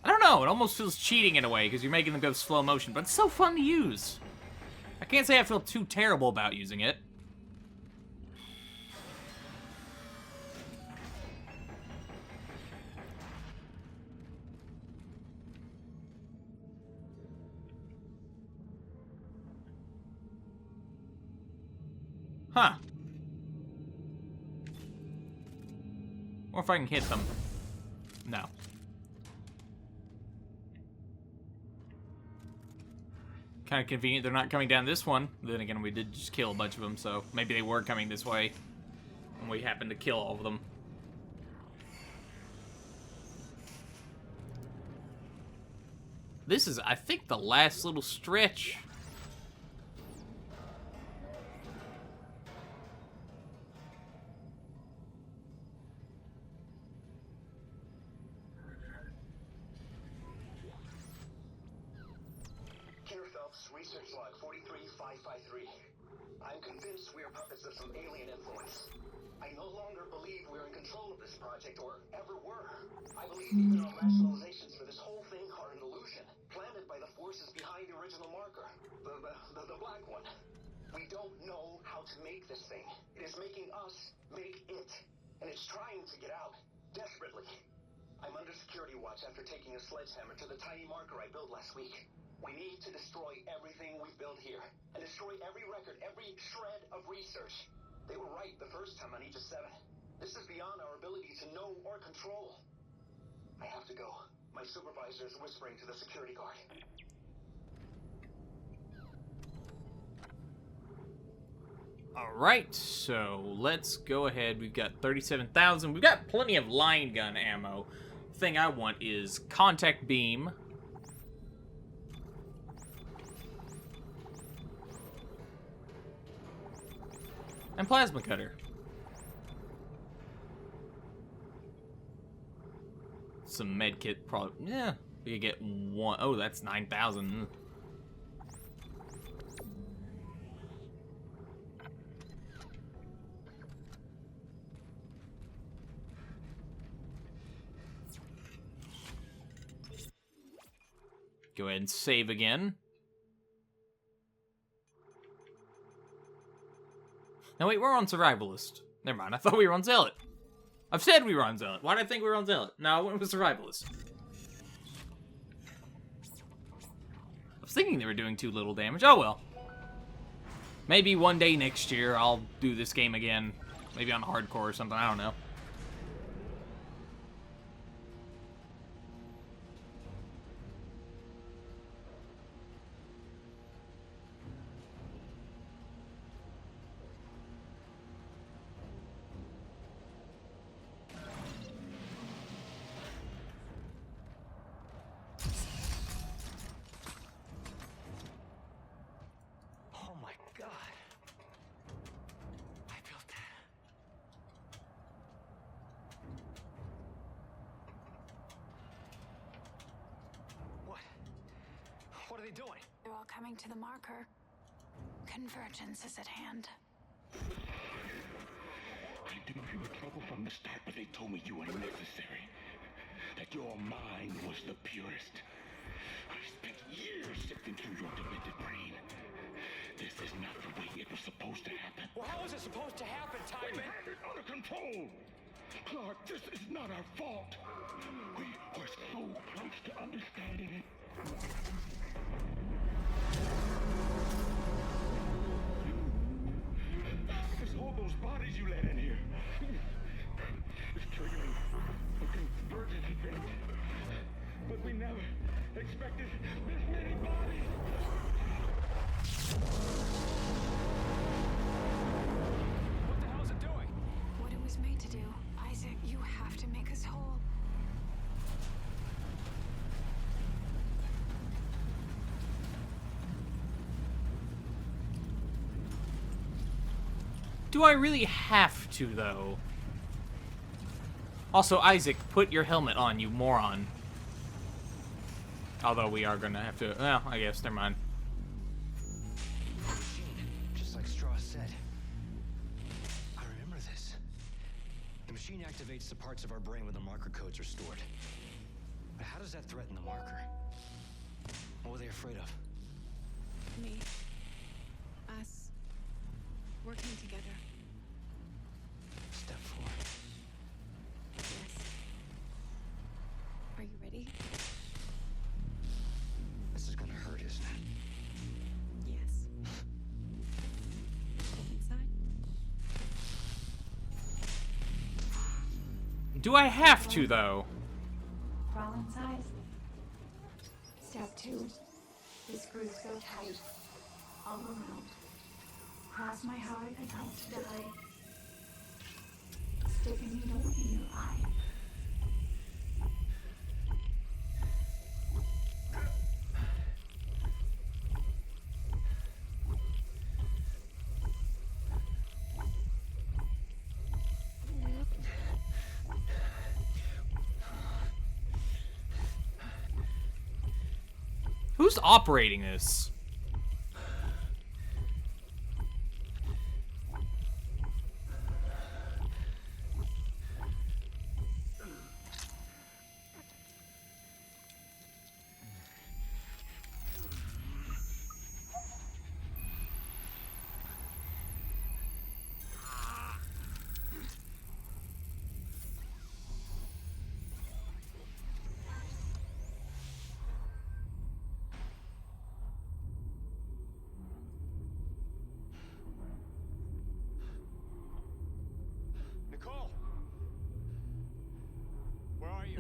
I don't know, it almost feels cheating in a way, because you're making them go slow motion, but it's so fun to use. I can't say I feel too terrible about using it. Huh. Or if I can hit them. No. Kind of convenient they're not coming down this one. Then again, we did just kill a bunch of them, so maybe they were coming this way. And we happened to kill all of them. This is, I think, the last little stretch. Research log 43553. I'm convinced we're puppets of some alien influence. I no longer believe we're in control of this project, or ever were. I believe even our rationalizations for this whole thing are an illusion, planted by the forces behind the original marker, the black one. We don't know how to make this thing. It is making us make it, and it's trying to get out, desperately. I'm under security watch after taking a sledgehammer to the tiny marker I built last week. We need to destroy everything we've built here, and destroy every record, every shred of research. They were right the first time on Aegis 7. This is beyond our ability to know or control. I have to go. My supervisor is whispering to the security guard. Alright, so let's go ahead. We've got 37,000. We've got plenty of line gun ammo. The thing I want is contact beam. And plasma cutter. Some med kit, probably. Yeah, we could get one. Oh, that's 9,000. Go ahead and save again. No, wait, we're on Survivalist. Never mind, I thought we were on Zealot. I've said we were on Zealot. Why did I think we were on Zealot? No, I went with Survivalist. I was thinking they were doing too little damage. Oh well. Maybe one day next year I'll do this game again. Maybe on hardcore or something, I don't know. What are they doing? They're all coming to the marker. Convergence is at hand. I knew you were trouble from the start, but they told me you were necessary. That your mind was the purest. I spent years sifting through your demented brain. This is not the way it was supposed to happen. Well, how was it supposed to happen, We Timon? had it under control! Clark, this is not our fault. We were so close to understanding it. It's all those bodies you let in here. It's triggering a convergence event. But we never expected this many bodies. What the hell is it doing? What it was made to do. Isaac, you have to make us whole. Do I really have to, though? Also, Isaac, put your helmet on, you moron. Although we are gonna have to... Well, I guess, never mind. Just like Stross said. I remember this. The machine activates the parts of our brain where the marker codes are stored. But how does that threaten the marker? What were they afraid of? Me. Us. Working together. Step 4. Yes. Are you ready? This is gonna hurt, isn't it? Yes. Step inside. Do I have to, though? Crawl inside. Step 2. The screws go tight. All around. Cross my heart and hope to die. Stick a needle in your eye. Who's operating this?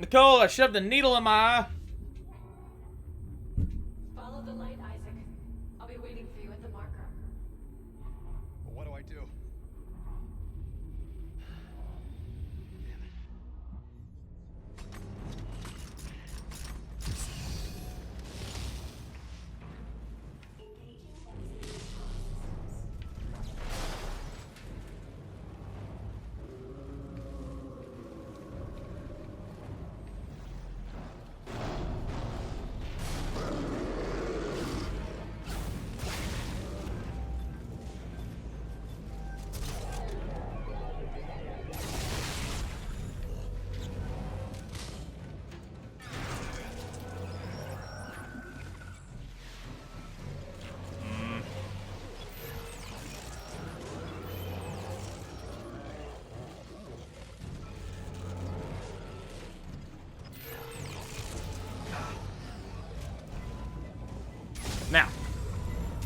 Nicole, I shoved a needle in my eye. Follow the light, Isaac. I'll be waiting for you at the marker. What do I do? Now,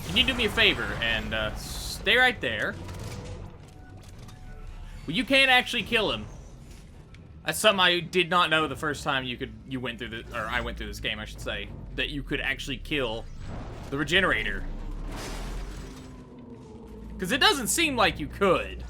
can you do me a favor and stay right there? Well, you can't actually kill him. That's something I did not know the first time you went through I went through this game, I should say, that you could actually kill the regenerator. Because it doesn't seem like you could.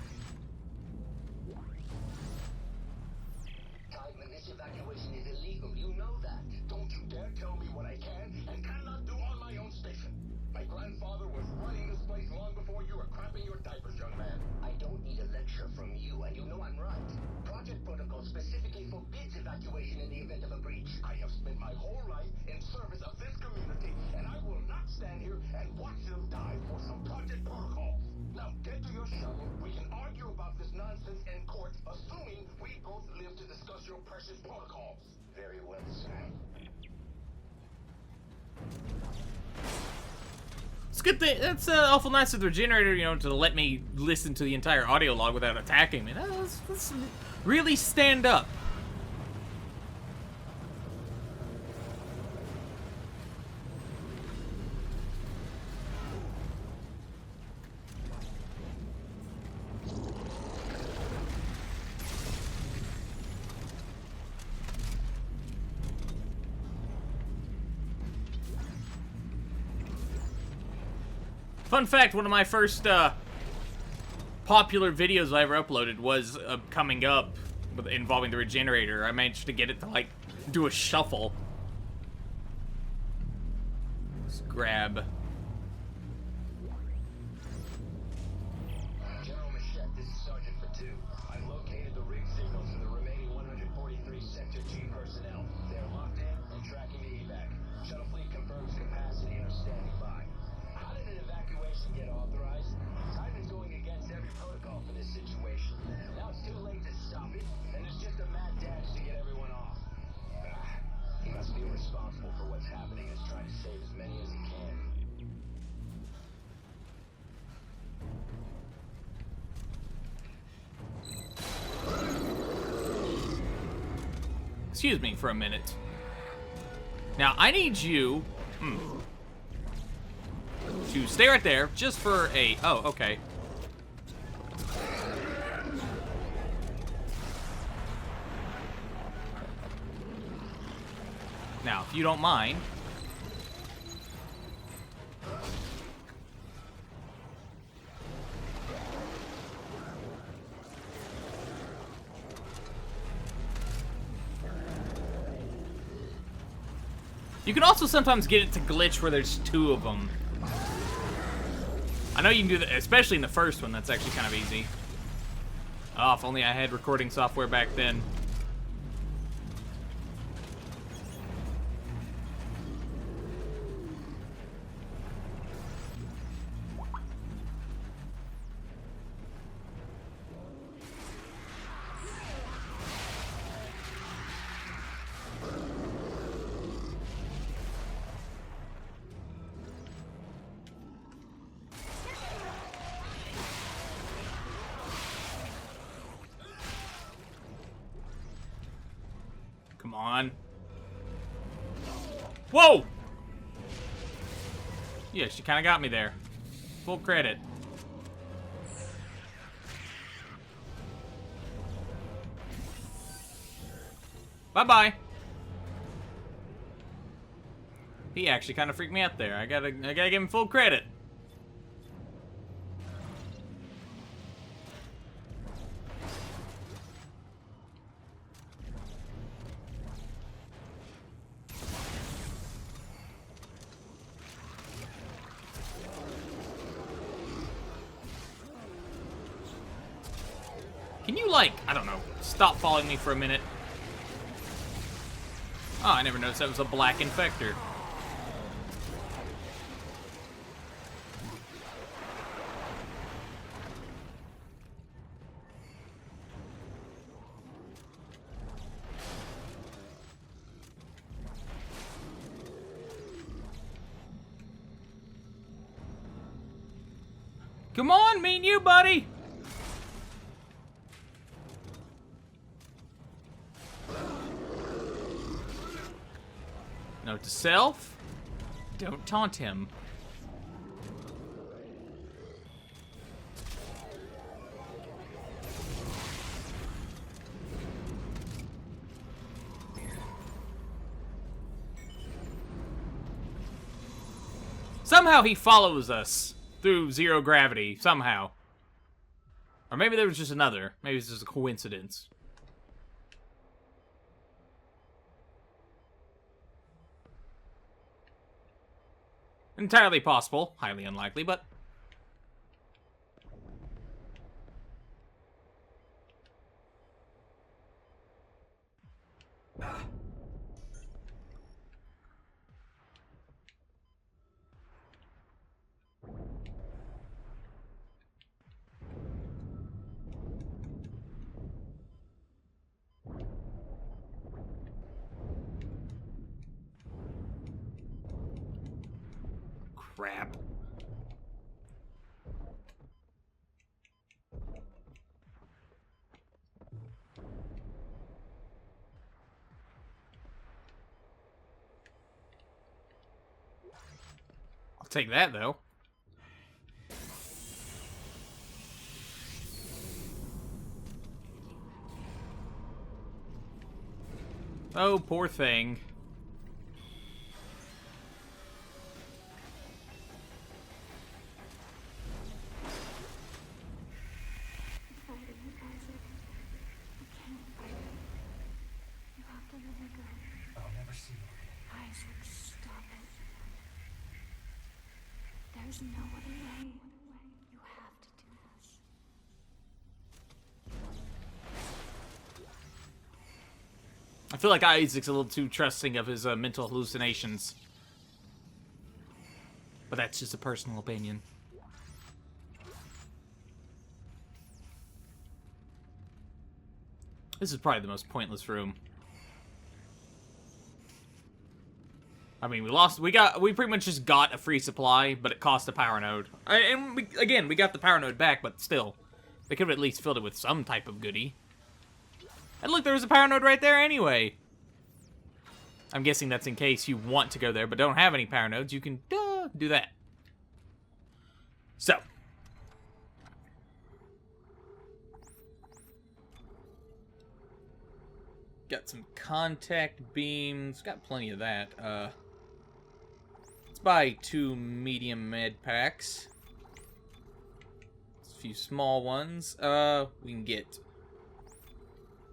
Tideman, this evacuation is illegal. You know that. Don't you dare tell me what I can and cannot do on my own station. My grandfather was running this place long before you were crapping your diapers, young man. I don't need a lecture from you, and you know I'm right. Project Protocol specifically forbids evacuation in the event of a breach. I have spent my whole life in service of this community, and I will not stand here and watch them die for some Project Protocol. Now get to your shuttle. We can argue about this nonsense in court, assuming we both live to discuss your precious protocols. Very well, sir. It's good thing. That's awful nice of the regenerator, you know, to let me listen to the entire audio log without attacking me. Let's really stand up. Fun fact, one of my first popular videos I ever uploaded was coming up involving the regenerator. I managed to get it to, like, do a shuffle. Let's grab... General Machette, this is Sergeant Fatu. I've located the rig signals for the remaining 143 Sector G personnel. They're locked in and tracking the evac. Shuttle fleet confirms capacity and are standing by. How did an evacuation get authorized? Tideman's going against every protocol for this situation. Now it's too late to stop it, and it's just a mad dash to get everyone off. He must feel responsible for what's happening and is trying to save as many as he can. Excuse me for a minute. Now, I need you... to stay right there, just for a... Oh, okay. Now, if you don't mind... You can also sometimes get it to glitch where there's two of them. I know you can do that, especially in the first one. That's actually kind of easy. Oh, if only I had recording software back then. Come on. Whoa! Yeah, she kind of got me there. Full credit. Bye-bye. He actually kind of freaked me out there. I gotta give him full credit. Can you, like, I don't know, stop following me for a minute? Oh, I never noticed that was a black infector. Come on, me and you, buddy! Note to self, don't taunt him. Somehow he follows us through zero gravity, somehow. Or maybe there was just another. Maybe it's just a coincidence. Entirely possible. Highly unlikely, but... crap. I'll take that, though. Oh, poor thing. There's no other way. You have to do this. I feel like Isaac's a little too trusting of his mental hallucinations. But that's just a personal opinion. This is probably the most pointless room. I mean, we pretty much just got a free supply, but it cost a power node. And we got the power node back, but still. They could have at least filled it with some type of goodie. And look, there was a power node right there anyway. I'm guessing that's in case you want to go there, but don't have any power nodes. You can do that. So. Got some contact beams. Got plenty of that. Let's buy 2 medium med packs. A few small ones. We can get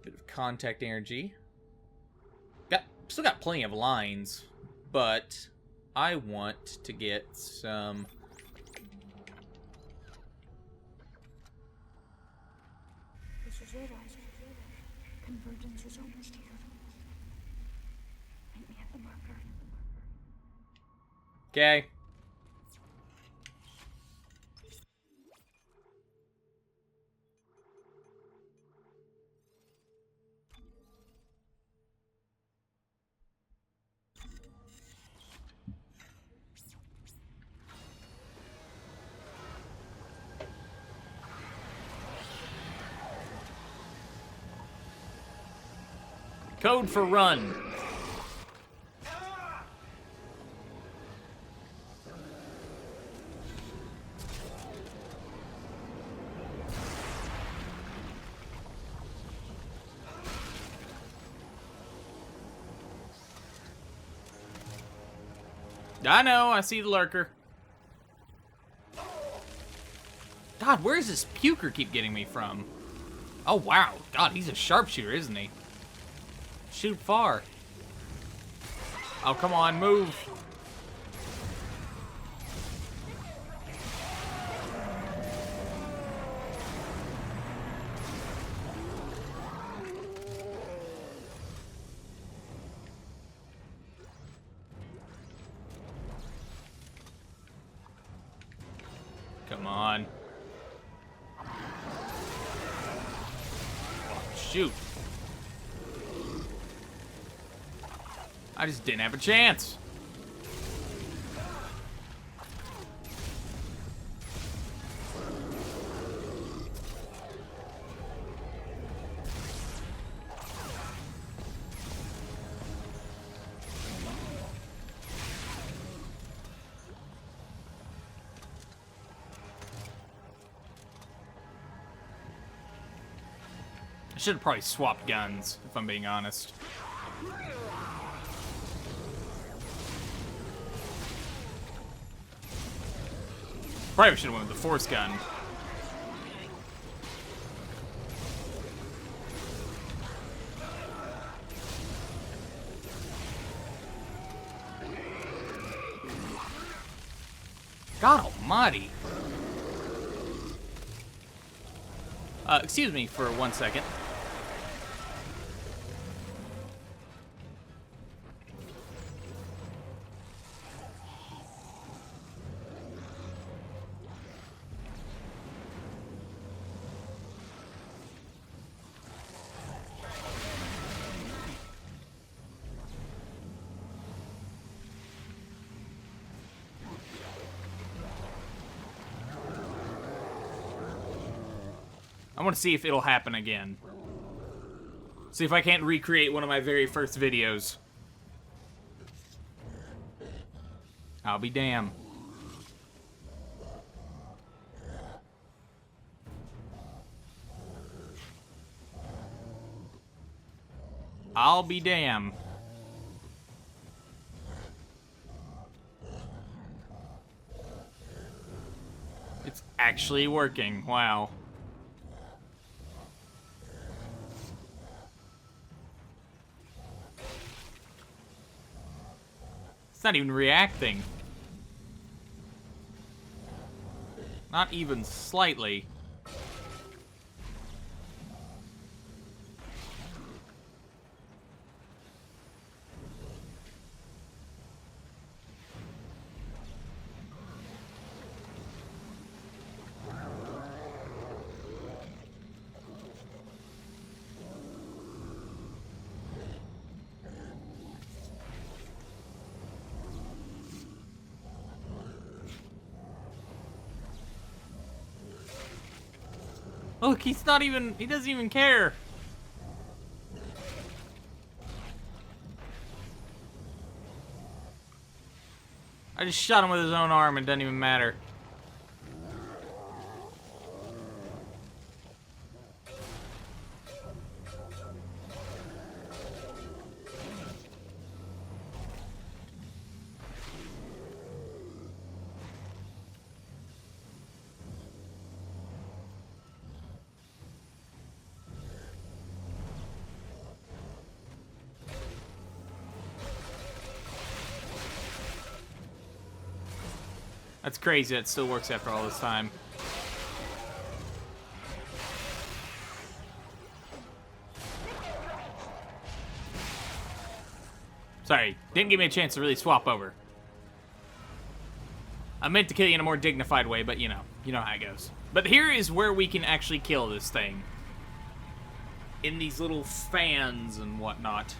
a bit of contact energy. Still got plenty of lines, but I want to get some... This is it, Isaac. Convergence is almost here. Meet me at the marker. Okay. Code for run. I know, I see the lurker. God, where does this puker keep getting me from? Oh, wow. God, he's a sharpshooter, isn't he? Shoot far. Oh, come on, move. Come on. Oh, shoot. I just didn't have a chance. I should have probably swapped guns, if I'm being honest. Probably should have went with the force gun. God almighty. Excuse me for 1 second. I want to see if it'll happen again. See if I can't recreate one of my very first videos. I'll be damned. I'll be damned. It's actually working. Wow. It's not even reacting. Not even slightly. Look, he's not even, he doesn't even care. I just shot him with his own arm, it doesn't even matter. That's crazy, it still works after all this time. Sorry, didn't give me a chance to really swap over. I meant to kill you in a more dignified way, but you know how it goes. But here is where we can actually kill this thing. In these little fans and whatnot.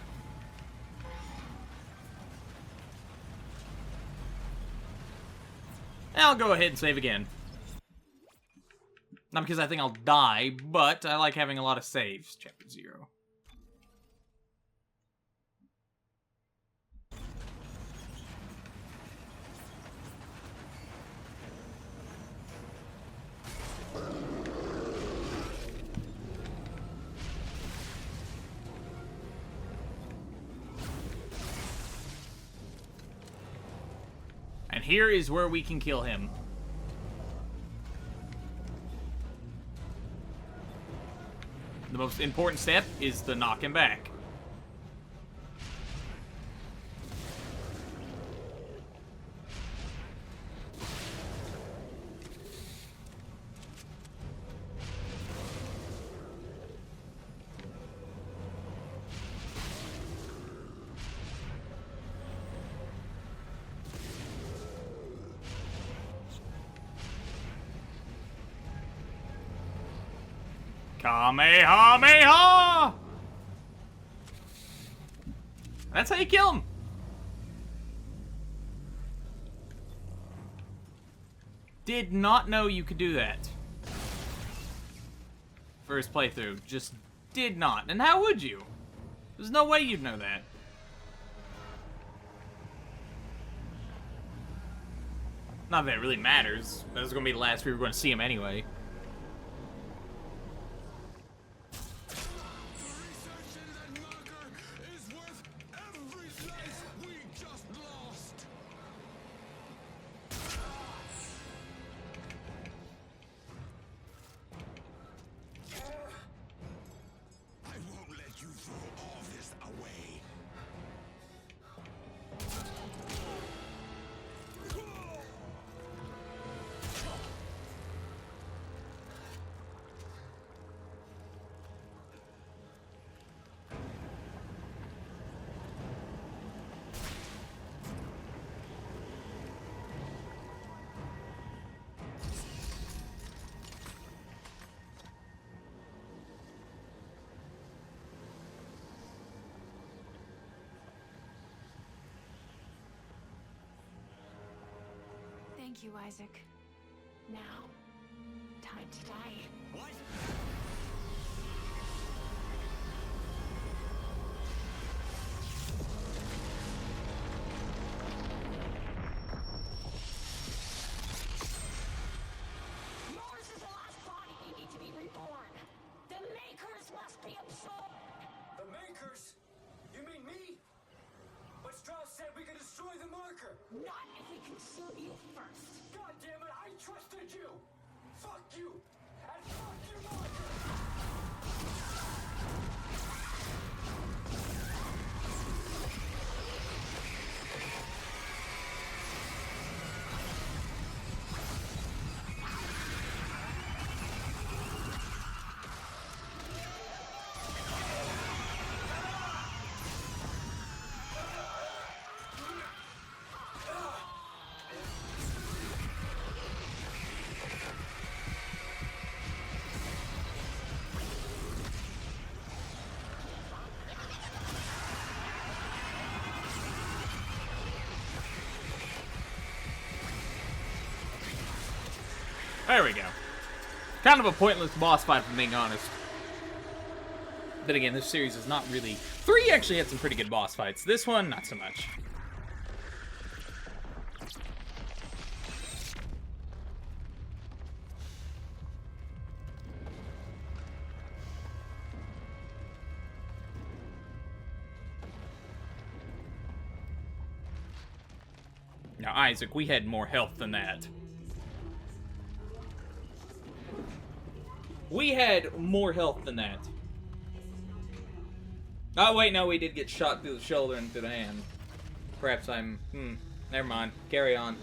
I'll go ahead and save again. Not because I think I'll die, but I like having a lot of saves. Chapter 0. And here is where we can kill him. The most important step is to knock him back. Kamehameha! That's how you kill him. Did not know you could do that. First playthrough. Just did not. And how would you? There's no way you'd know that. Not that it really matters. That was going to be the last we were going to see him anyway. Thank you, Isaac. Now, time to die. What? Yours is the last body needing to be reborn. The Makers must be absorbed. The Makers? You mean me? But Stross said we could destroy the marker. Not if we consume you first. God damn it, I trusted you! Fuck you! And fuck your marker! There we go. Kind of a pointless boss fight, if I'm being honest. Then again, this series is not really... 3 actually had some pretty good boss fights. This one, not so much. Now, Isaac, we had more health than that. We had more health than that. Oh, wait, no, we did get shot through the shoulder and through the hand. Perhaps I'm... never mind. Carry on.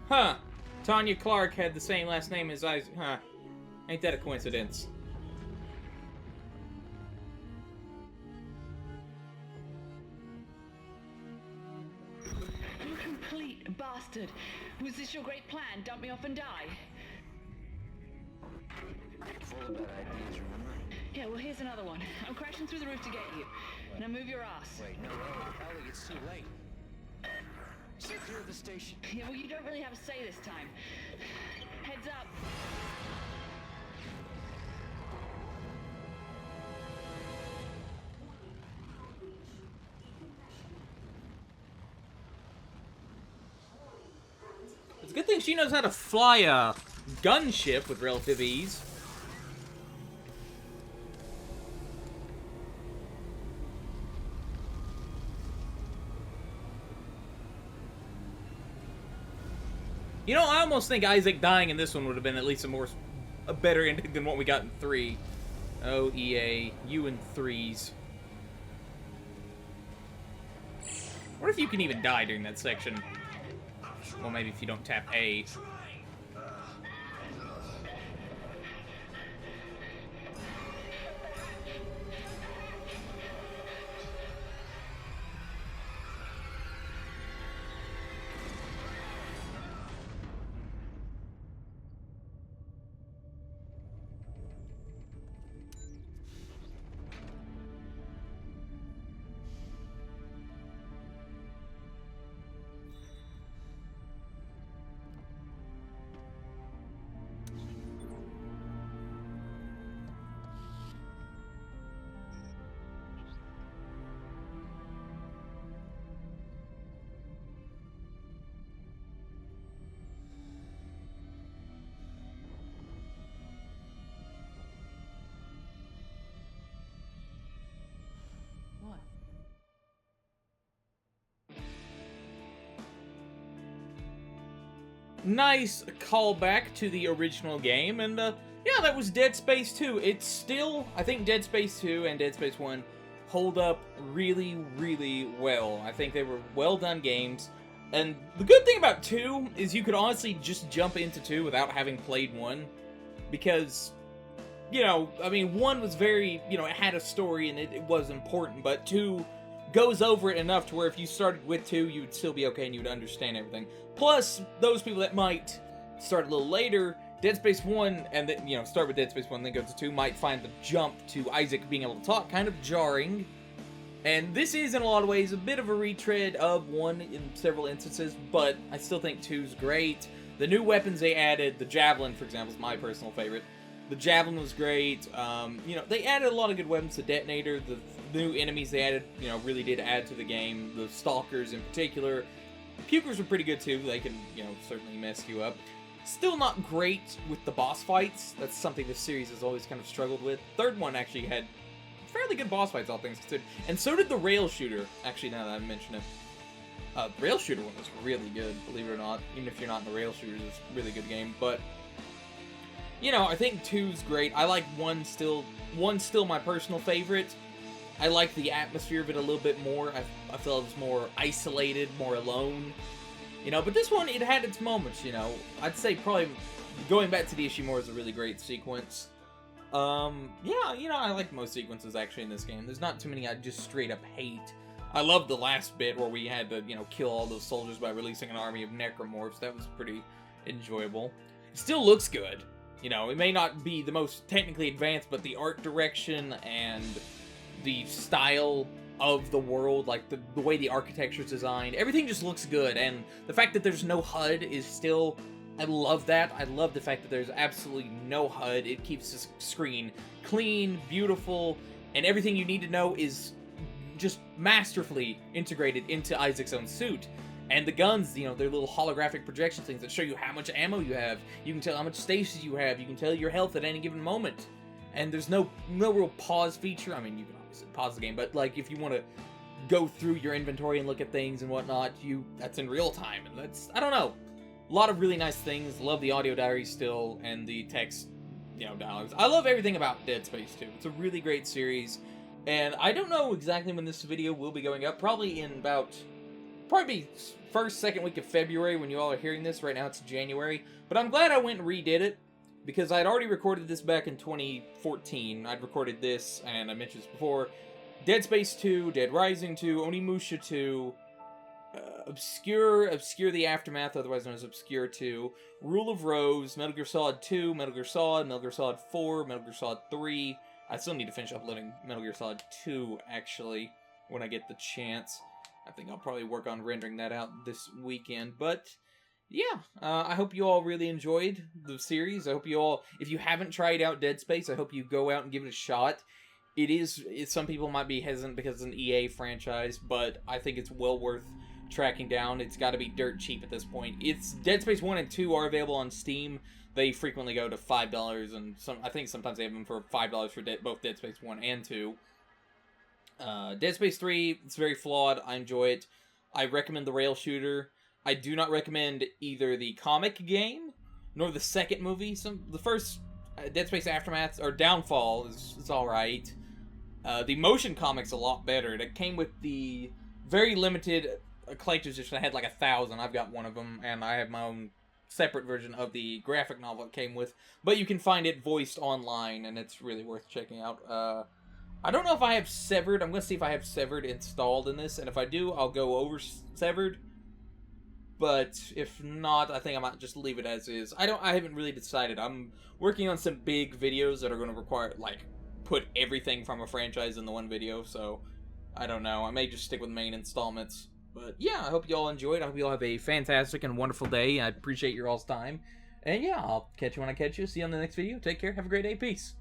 Huh. Tanya Clark had the same last name as Isaac. Huh. Ain't that a coincidence? You complete bastard. Was this your great plan? Dump me off and die? Full of bad ideas, remember? Yeah, well, here's another one. I'm crashing through the roof to get you. Now move your ass. Wait, no, Ellie, it's too late. Stay clear of the station. Yeah, well, you don't really have a say this time. Heads up. Good thing she knows how to fly a gunship with relative ease. You know, I almost think Isaac dying in this one would have been at least a better ending than what we got in 3. Oh, EA, you in 3s. What if you can even die during that section? Well, maybe if you don't tap A. What? Nice callback to the original game, and yeah, that was Dead Space 2. It's still, I think Dead Space 2 and Dead Space 1 hold up really, really well. I think they were well done games, and the good thing about 2 is you could honestly just jump into 2 without having played 1, because, you know, I mean, 1 was very, you know, it had a story and it was important, but 2 goes over it enough to where if you started with 2, you would still be okay and you would understand everything. Plus, those people that might start a little later, Dead Space 1, and then, you know, start with Dead Space 1, then go to 2, might find the jump to Isaac being able to talk kind of jarring. And this is, in a lot of ways, a bit of a retread of 1 in several instances, but I still think 2's great. The new weapons they added, the Javelin, for example, is my personal favorite. The Javelin was great. You know, they added a lot of good weapons. The Detonator, the new enemies they added, you know, really did add to the game. The Stalkers in particular. The Pukers were pretty good too. They can, you know, certainly mess you up. Still not great with the boss fights. That's something this series has always kind of struggled with. Third one actually had fairly good boss fights, all things considered. And so did the Rail Shooter, actually, now that I mention it. The Rail Shooter one was really good, believe it or not. Even if you're not in the Rail Shooters, it's a really good game. But, you know, I think 2's great. I like 1 still. 1's still my personal favorite. I like the atmosphere of it a little bit more. I felt it was more isolated, more alone. You know, but this one, it had its moments, you know. I'd say probably going back to the Ishimura is a really great sequence. Yeah, you know, I like most sequences actually in this game. There's not too many I just straight up hate. I love the last bit where we had to, you know, kill all those soldiers by releasing an army of necromorphs. That was pretty enjoyable. It still looks good. You know, it may not be the most technically advanced, but the art direction and the style of the world, like the way the architecture is designed, everything just looks good. And the fact that there's no HUD is still, I love that. I love the fact that there's absolutely no HUD. It keeps the screen clean, beautiful, and everything you need to know is just masterfully integrated into Isaac's own suit. And the guns, you know, they're little holographic projection things that show you how much ammo you have. You can tell how much stasis you have. You can tell your health at any given moment. And there's no real pause feature. I mean, you can obviously pause the game, but like if you want to go through your inventory and look at things and whatnot, that's in real time. And that's, I don't know, a lot of really nice things. Love the audio diary still and the text, you know, dialogues. I love everything about Dead Space 2. It's a really great series. And I don't know exactly when this video will be going up. Probably first, second week of February when you all are hearing this. Right now it's January. But I'm glad I went and redid it, because I'd already recorded this back in 2014. I'd recorded this, and I mentioned this before, Dead Space 2, Dead Rising 2, Onimusha 2, Obscure the Aftermath, otherwise known as Obscure 2, Rule of Rose, Metal Gear Solid 2, Metal Gear Solid 4, Metal Gear Solid 3. I still need to finish uploading Metal Gear Solid 2, actually, when I get the chance. I think I'll probably work on rendering that out this weekend, but yeah, I hope you all really enjoyed the series. I hope you all, if you haven't tried out Dead Space, I hope you go out and give it a shot. Some people might be hesitant because it's an EA franchise, but I think it's well worth tracking down. It's got to be dirt cheap at this point. It's Dead Space 1 and 2 are available on Steam. They frequently go to $5, and I think sometimes they have them for $5 for both Dead Space 1 and 2. Dead Space 3, it's very flawed. I enjoy it. I recommend the rail shooter. I do not recommend either the comic game nor the second movie. The first Dead Space Aftermath or Downfall is all right. The motion comic's a lot better. It came with the very limited collector's edition. I had like 1,000. I've got one of them, and I have my own separate version of the graphic novel it came with. But you can find it voiced online, and it's really worth checking out. I don't know if I have Severed. I'm going to see if I have Severed installed in this, and if I do, I'll go over Severed. But if not, I think I might just leave it as is. I haven't really decided. I'm working on some big videos that are going to require, like, put everything from a franchise in the one video, so I don't know. I may just stick with main installments. But yeah, I hope you all enjoyed. I hope you all have a fantastic and wonderful day. I appreciate your all's time. And yeah, I'll catch you when I catch you. See you on the next video. Take care. Have a great day. Peace.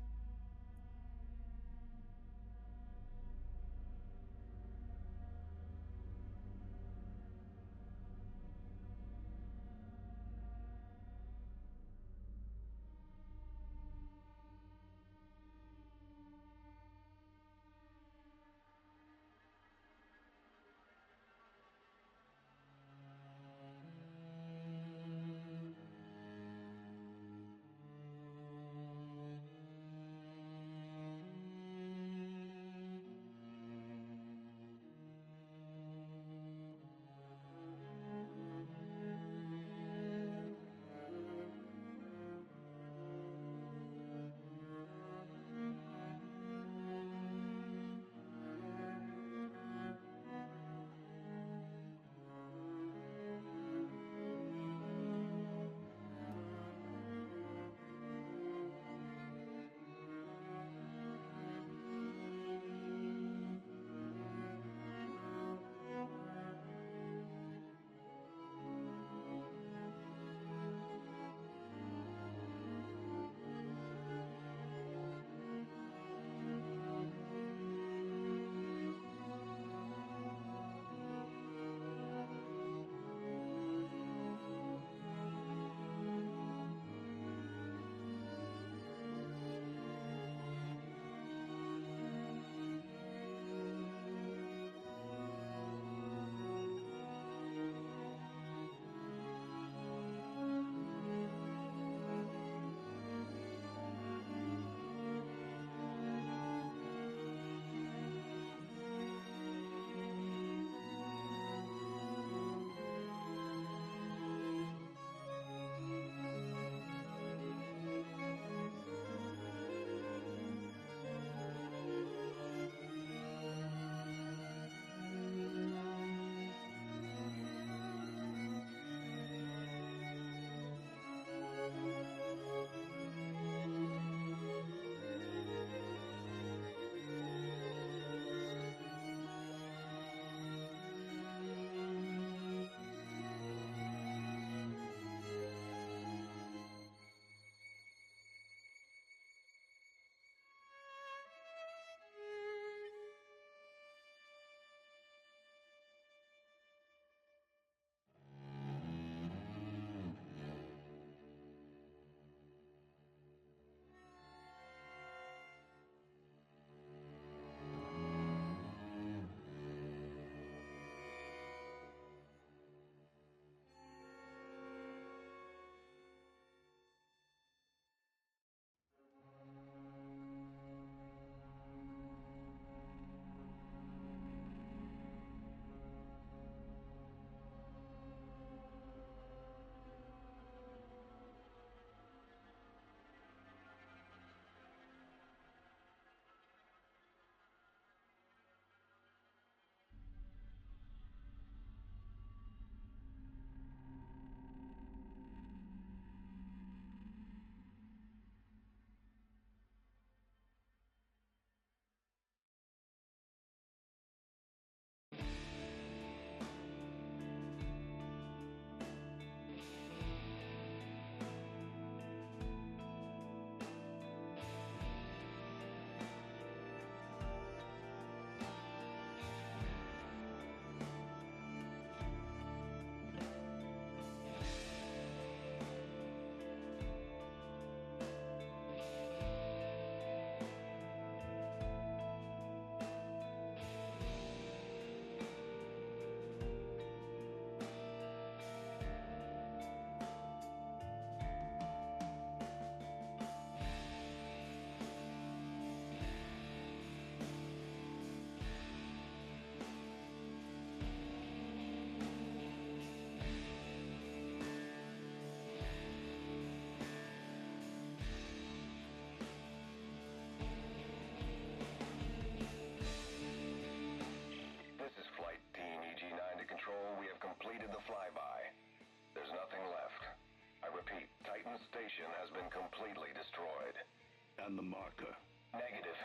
And the marker? Negative.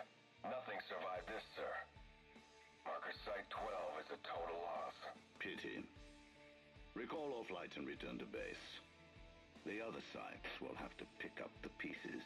Nothing survived this, sir. Marker Site 12 is a total loss. Pity. Recall all flights and return to base. The other sites will have to pick up the pieces.